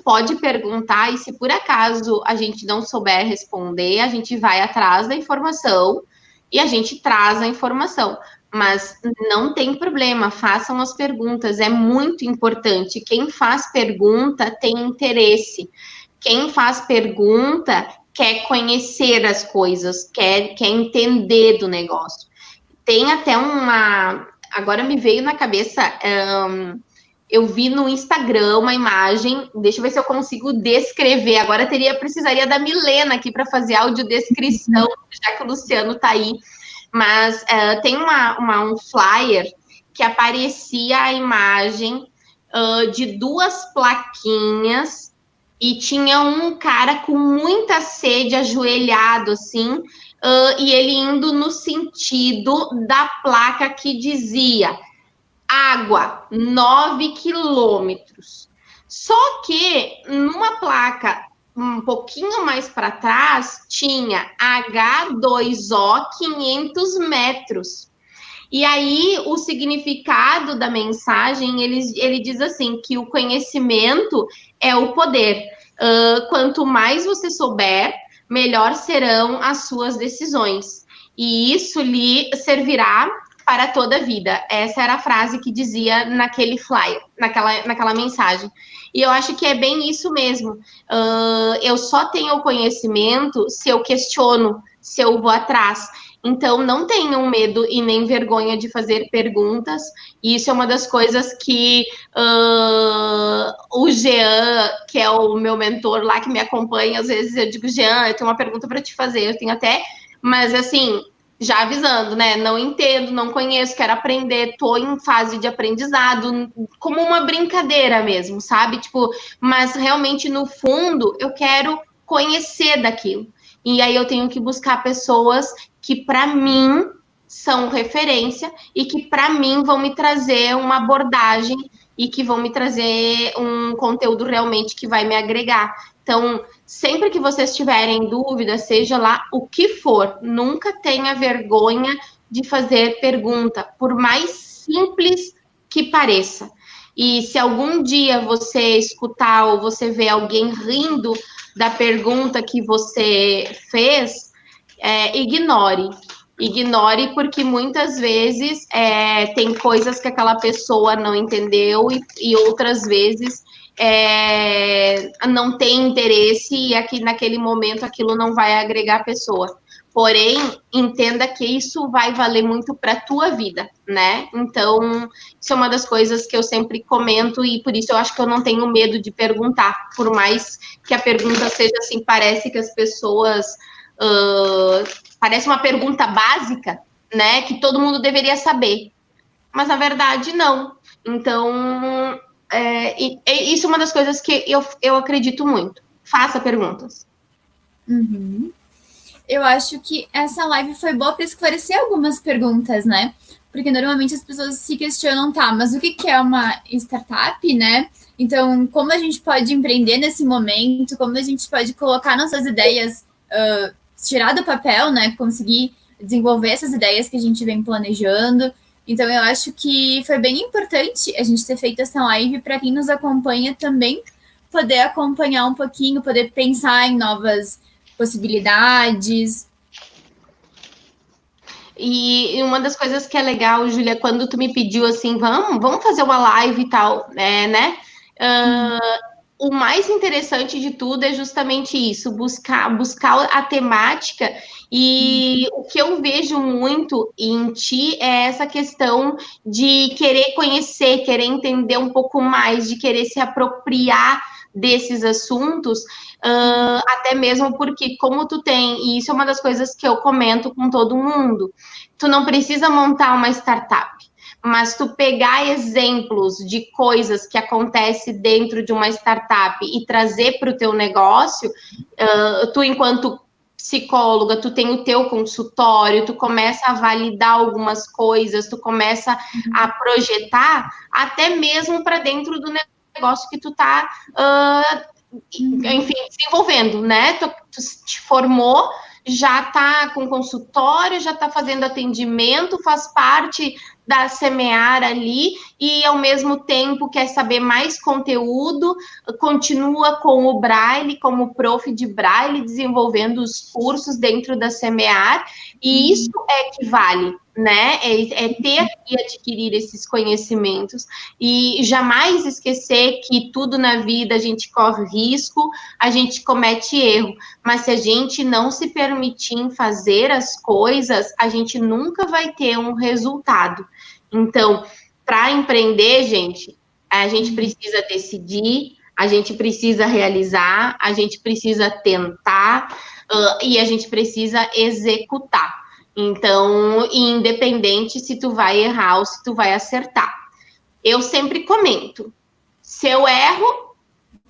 pode perguntar, e se por acaso a gente não souber responder, a gente vai atrás da informação e a gente traz a informação. Mas não tem problema, façam as perguntas, é muito importante. Quem faz pergunta tem interesse. Quem faz pergunta quer conhecer as coisas, quer entender do negócio. Tem até agora me veio na cabeça, eu vi no Instagram uma imagem, deixa eu ver se eu consigo descrever, agora precisaria da Milena aqui para fazer audiodescrição, já que o Luciano está aí, mas tem um flyer que aparecia a imagem de 2 plaquinhas e tinha um cara com muita sede, ajoelhado, assim, e ele indo no sentido da placa que dizia água, 9 quilômetros. Só que numa placa um pouquinho mais para trás, tinha H2O 500 metros. E aí, o significado da mensagem, ele diz assim, que o conhecimento é o poder. Quanto mais você souber, melhor serão as suas decisões. E isso lhe servirá para toda a vida. Essa era a frase que dizia naquele flyer, naquela mensagem. E eu acho que é bem isso mesmo. Eu só tenho conhecimento se eu questiono, se eu vou atrás. Então, não tenham medo e nem vergonha de fazer perguntas. E isso é uma das coisas que o Jean, que é o meu mentor lá, que me acompanha, às vezes eu digo, Jean, eu tenho uma pergunta para te fazer, eu tenho até... Mas, assim, já avisando, né? Não entendo, não conheço, quero aprender, tô em fase de aprendizado, como uma brincadeira mesmo, sabe? Tipo, mas realmente no fundo eu quero conhecer daquilo. E aí eu tenho que buscar pessoas que para mim são referência e que para mim vão me trazer uma abordagem e que vão me trazer um conteúdo realmente que vai me agregar. Então, sempre que vocês tiverem dúvida, seja lá o que for, nunca tenha vergonha de fazer pergunta, por mais simples que pareça. E se algum dia você escutar ou você ver alguém rindo da pergunta que você fez, ignore. Ignore, porque muitas vezes tem coisas que aquela pessoa não entendeu e outras vezes não tem interesse e aqui naquele momento aquilo não vai agregar a pessoa. Porém, entenda que isso vai valer muito para a tua vida, né? Então, isso é uma das coisas que eu sempre comento e por isso eu acho que eu não tenho medo de perguntar, por mais que a pergunta seja assim, parece que as pessoas... parece uma pergunta básica, né? Que todo mundo deveria saber. Mas, na verdade, não. Então, isso é uma das coisas que eu acredito muito. Faça perguntas. Uhum. Eu acho que essa live foi boa para esclarecer algumas perguntas, né? Porque normalmente as pessoas se questionam, tá, mas o que é uma startup, né? Então, como a gente pode empreender nesse momento? Como a gente pode colocar nossas ideias, tirar do papel, né? Conseguir desenvolver essas ideias que a gente vem planejando. Então, eu acho que foi bem importante a gente ter feito essa live para quem nos acompanha também poder acompanhar um pouquinho, poder pensar em novas possibilidades. E uma das coisas que é legal, Júlia, quando tu me pediu assim, vamos fazer uma live e tal, né? O mais interessante de tudo é justamente isso, buscar a temática. E o que eu vejo muito em ti é essa questão de querer conhecer, querer entender um pouco mais, de querer se apropriar desses assuntos, até mesmo porque como tu tem, e isso é uma das coisas que eu comento com todo mundo, tu não precisa montar uma startup, mas tu pegar exemplos de coisas que acontecem dentro de uma startup e trazer para o teu negócio, tu enquanto psicóloga, tu tem o teu consultório, tu começa a validar algumas coisas, tu começa a projetar até mesmo para dentro do negócio que tu tá, enfim, desenvolvendo, né? Tu te formou, já tá com consultório, já tá fazendo atendimento, faz parte da Semear ali e ao mesmo tempo quer saber mais conteúdo, continua com o Braille, como prof de Braille, desenvolvendo os cursos dentro da Semear, e isso é que vale, né? É ter e adquirir esses conhecimentos e jamais esquecer que tudo na vida a gente corre risco, a gente comete erro, mas se a gente não se permitir fazer as coisas, a gente nunca vai ter um resultado. Então, para empreender, gente, a gente precisa decidir, a gente precisa realizar, a gente precisa tentar e a gente precisa executar. Então, independente se tu vai errar ou se tu vai acertar. Eu sempre comento, se eu erro,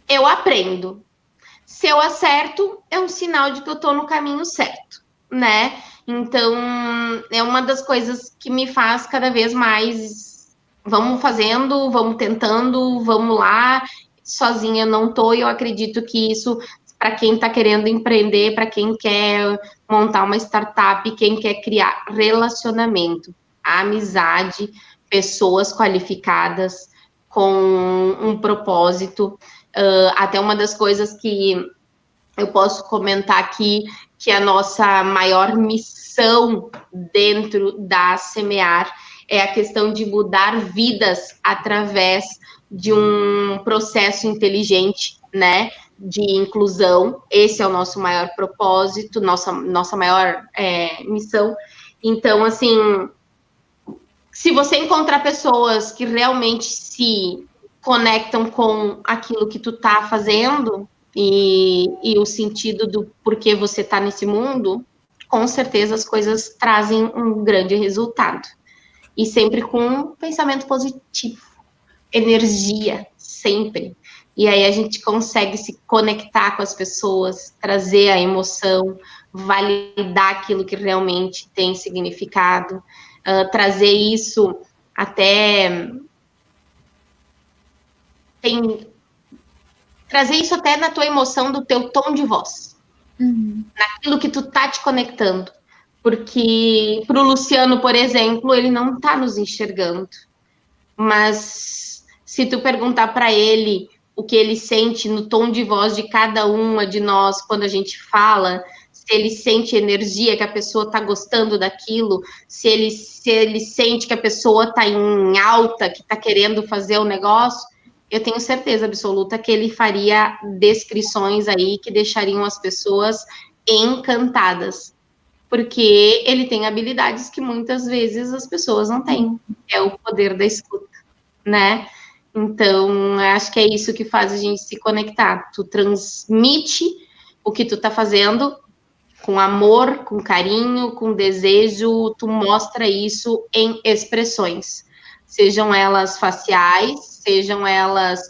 eu aprendo. Se eu acerto, é um sinal de que eu estou no caminho certo, né? Então, é uma das coisas que me faz cada vez mais, vamos fazendo, vamos tentando, vamos lá, sozinha não tô, e eu acredito que isso, para quem está querendo empreender, para quem quer montar uma startup, quem quer criar relacionamento, amizade, pessoas qualificadas, com um propósito, até uma das coisas que eu posso comentar aqui, que a nossa maior missão dentro da Semear é a questão de mudar vidas através de um processo inteligente, né, de inclusão. Esse é o nosso maior propósito, nossa maior missão. Então, assim, se você encontrar pessoas que realmente se conectam com aquilo que tu tá fazendo e o sentido do porquê você tá nesse mundo, com certeza as coisas trazem um grande resultado. E sempre com um pensamento positivo, energia, sempre. E aí a gente consegue se conectar com as pessoas, trazer a emoção, validar aquilo que realmente tem significado, trazer isso até... trazer isso até na tua emoção, do teu tom de voz. Naquilo que tu tá te conectando. Porque pro Luciano, por exemplo, ele não tá nos enxergando. Mas se tu perguntar para ele o que ele sente no tom de voz de cada uma de nós quando a gente fala, se ele sente energia, que a pessoa tá gostando daquilo, se ele sente que a pessoa tá em alta, que tá querendo fazer o negócio, eu tenho certeza absoluta que ele faria descrições aí que deixariam as pessoas encantadas. Porque ele tem habilidades que muitas vezes as pessoas não têm. É o poder da escuta, né? Então, acho que é isso que faz a gente se conectar. Tu transmite o que tu tá fazendo com amor, com carinho, com desejo, tu mostra isso em expressões. Sejam elas faciais, sejam elas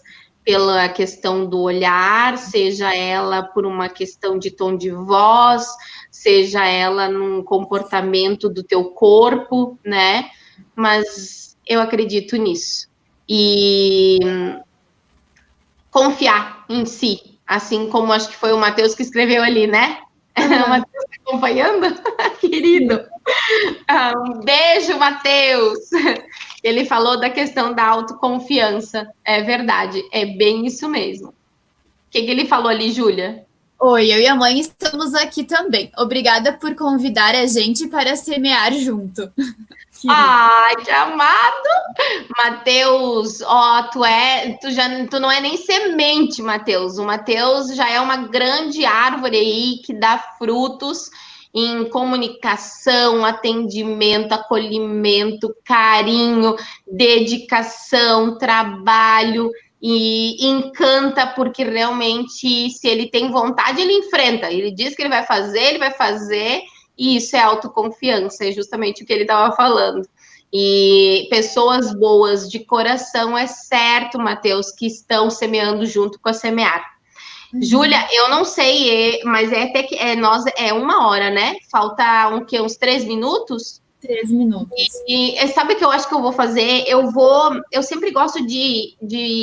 pela questão do olhar, seja ela por uma questão de tom de voz, seja ela num comportamento do teu corpo, né? Mas eu acredito nisso. E confiar em si, assim como acho que foi o Matheus que escreveu ali, né? O Matheus tá acompanhando? Querido. Um beijo, Matheus. Ele falou da questão da autoconfiança. É verdade, é bem isso mesmo. O que ele falou ali, Júlia? Oi, eu e a mãe estamos aqui também. Obrigada por convidar a gente para semear junto. Ai, que amado! Matheus, ó, tu não é nem semente, Matheus. O Matheus já é uma grande árvore aí que dá frutos em comunicação, atendimento, acolhimento, carinho, dedicação, trabalho, e encanta porque realmente, se ele tem vontade, ele enfrenta. Ele diz que ele vai fazer, e isso é autoconfiança, é justamente o que ele estava falando. E pessoas boas de coração, é certo, Matheus, que estão semeando junto com a Semear. Júlia, eu não sei, mas até que é 1 hora, né? Falta uns 3 minutos? 3 minutos. E sabe o que eu acho que eu vou fazer? Eu sempre gosto de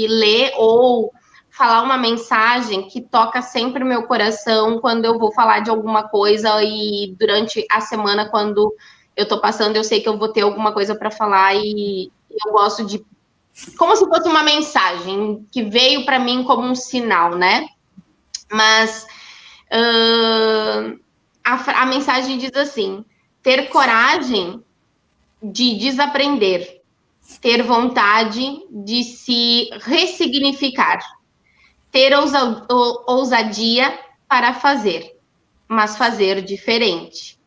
ler ou falar uma mensagem que toca sempre o meu coração quando eu vou falar de alguma coisa, e durante a semana, quando eu tô passando, eu sei que eu vou ter alguma coisa para falar, e eu gosto de... como se fosse uma mensagem que veio para mim como um sinal, né? Mas a mensagem diz assim: ter coragem de desaprender, ter vontade de se ressignificar, ter ousadia para fazer, mas fazer diferente,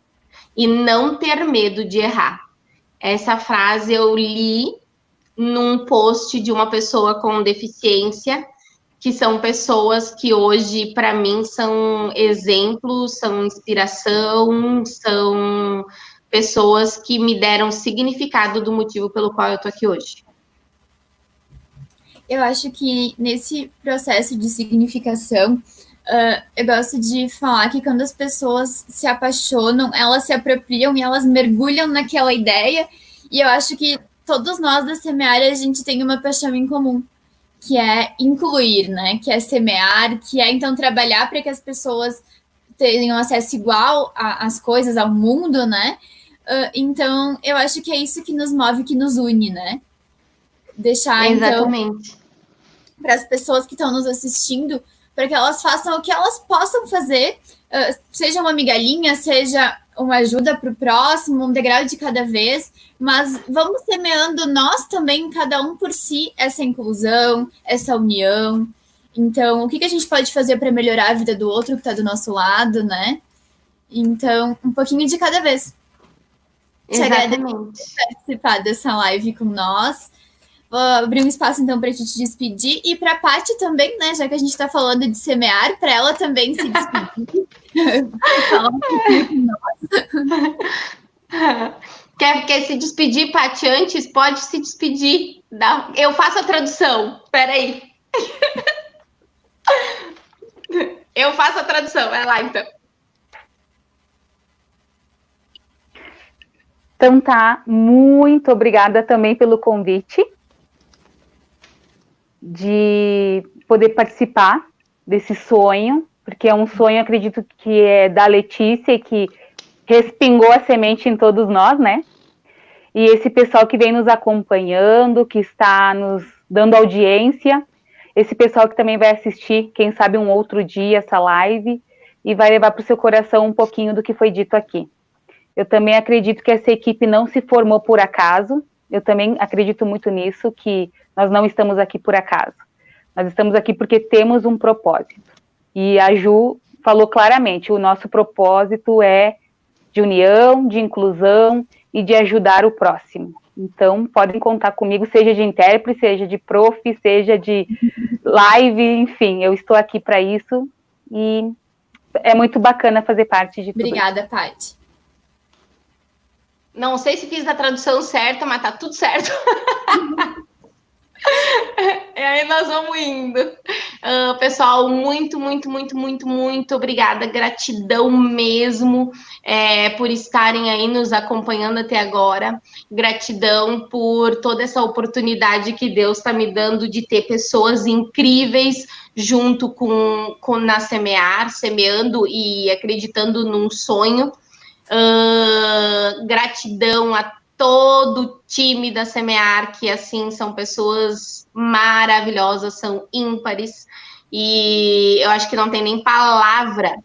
e não ter medo de errar. Essa frase eu li num post de uma pessoa com deficiência, que são pessoas que hoje, para mim, são exemplos, são inspiração, são pessoas que me deram significado do motivo pelo qual eu estou aqui hoje. Eu acho que nesse processo de significação, eu gosto de falar que quando as pessoas se apaixonam, elas se apropriam e elas mergulham naquela ideia, e eu acho que todos nós da Semear, a gente tem uma paixão em comum, que é incluir, né? Que é semear, que é, então, trabalhar para que as pessoas tenham acesso igual às coisas, ao mundo, né? Então, eu acho que é isso que nos move, que nos une, né? Deixar, exatamente, então, para as pessoas que estão nos assistindo, para que elas façam o que elas possam fazer, seja uma migalhinha, seja uma ajuda para o próximo, um degrau de cada vez, mas vamos semeando nós também, cada um por si, essa inclusão, essa união. Então, o que a gente pode fazer para melhorar a vida do outro que está do nosso lado, né? Então, um pouquinho de cada vez. exatamente. Te agradeço por participar dessa live com nós. Vou abrir um espaço, então, para te despedir. E para a Paty também, né? Já que a gente está falando de semear, para ela também se despedir. Falar um pouquinho com nós. Quer se despedir, Paty, antes? Pode se despedir. Eu faço a tradução. Espera aí. Eu faço a tradução. Vai lá, então. Então tá, muito obrigada também pelo convite de poder participar desse sonho, porque é um sonho, acredito que é da Letícia, que respingou a semente em todos nós, né? E esse pessoal que vem nos acompanhando, que está nos dando audiência, esse pessoal que também vai assistir, quem sabe um outro dia, essa live, e vai levar para o seu coração um pouquinho do que foi dito aqui. Eu também acredito que essa equipe não se formou por acaso, eu também acredito muito nisso, que nós não estamos aqui por acaso. Nós estamos aqui porque temos um propósito. E a Ju falou claramente, o nosso propósito é de união, de inclusão e de ajudar o próximo. Então, podem contar comigo, seja de intérprete, seja de prof, seja de live, enfim, eu estou aqui para isso e é muito bacana fazer parte de tudo. Obrigada, Paty. Não sei se fiz a tradução certa, mas tá tudo certo. E aí nós vamos indo. Pessoal, muito obrigada. Gratidão mesmo por estarem aí nos acompanhando até agora. Gratidão por toda essa oportunidade que Deus está me dando de ter pessoas incríveis junto com na Semear, semeando e acreditando num sonho. Gratidão a todo o time da Semear, que assim são pessoas maravilhosas, são ímpares, e eu acho que não tem nem palavra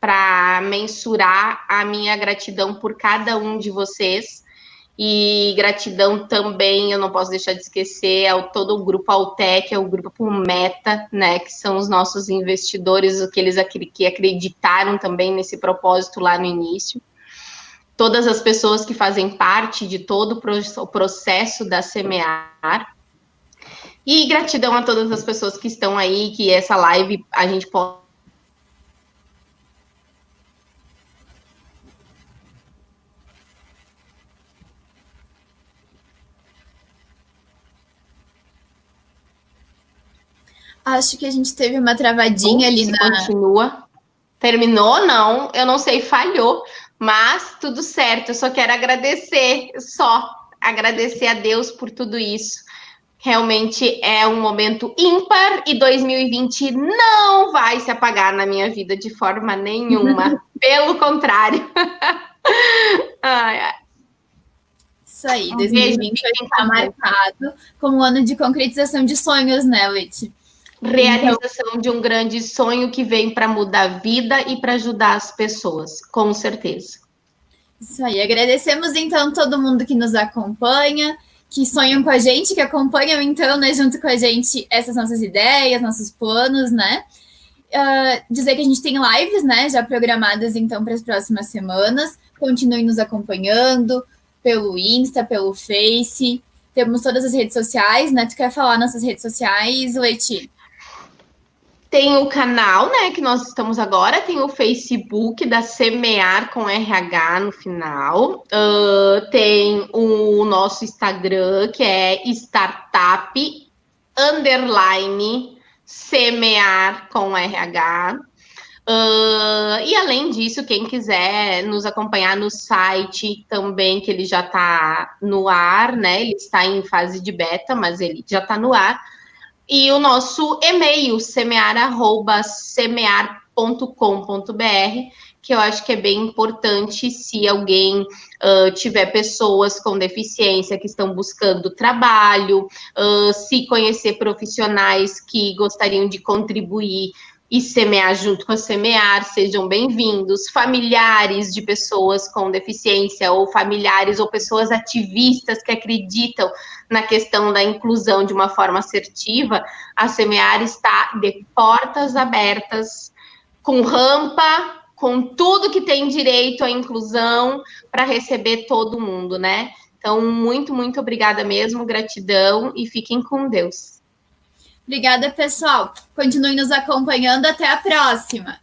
para mensurar a minha gratidão por cada um de vocês. E gratidão também, eu não posso deixar de esquecer, ao todo o grupo Altec, o grupo Meta, né, que são os nossos investidores, aqueles que acreditaram também nesse propósito lá no início. Todas as pessoas que fazem parte de todo o processo da Semear. E gratidão a todas as pessoas que estão aí, que essa live a gente pode... Acho que a gente teve uma travadinha ali na... Continua. Terminou? Não, eu não sei, falhou. Mas tudo certo, eu só quero agradecer a Deus por tudo isso. Realmente é um momento ímpar e 2020 não vai se apagar na minha vida de forma nenhuma. Pelo contrário. Isso aí, 2020 vai estar marcado como um ano de concretização de sonhos, né, Leti? Realização de um grande sonho que vem para mudar a vida e para ajudar as pessoas, com certeza. Isso aí, agradecemos então todo mundo que nos acompanha, que sonham com a gente, que acompanham então, né, junto com a gente essas nossas ideias, nossos planos, né? Dizer que a gente tem lives, né, já programadas então para as próximas semanas. Continuem nos acompanhando pelo Insta, pelo Face. Temos todas as redes sociais, né? Tu quer falar nossas redes sociais, Leti? Tem o canal, né, que nós estamos agora, tem o Facebook da Semear com RH no final, tem o nosso Instagram, que é startup_semear com RH, e além disso, quem quiser nos acompanhar no site também, que ele já está no ar, né, ele está em fase de beta, mas ele já está no ar. E o nosso e-mail, semear@semear.com.br, que eu acho que é bem importante se alguém tiver pessoas com deficiência que estão buscando trabalho, se conhecer profissionais que gostariam de contribuir e semear junto com a Semear, sejam bem-vindos. Familiares de pessoas com deficiência ou familiares ou pessoas ativistas que acreditam na questão da inclusão de uma forma assertiva, a Semear está de portas abertas, com rampa, com tudo que tem direito à inclusão, para receber todo mundo, né? Então, muito, muito obrigada mesmo, gratidão e fiquem com Deus. Obrigada, pessoal. Continue nos acompanhando. Até a próxima.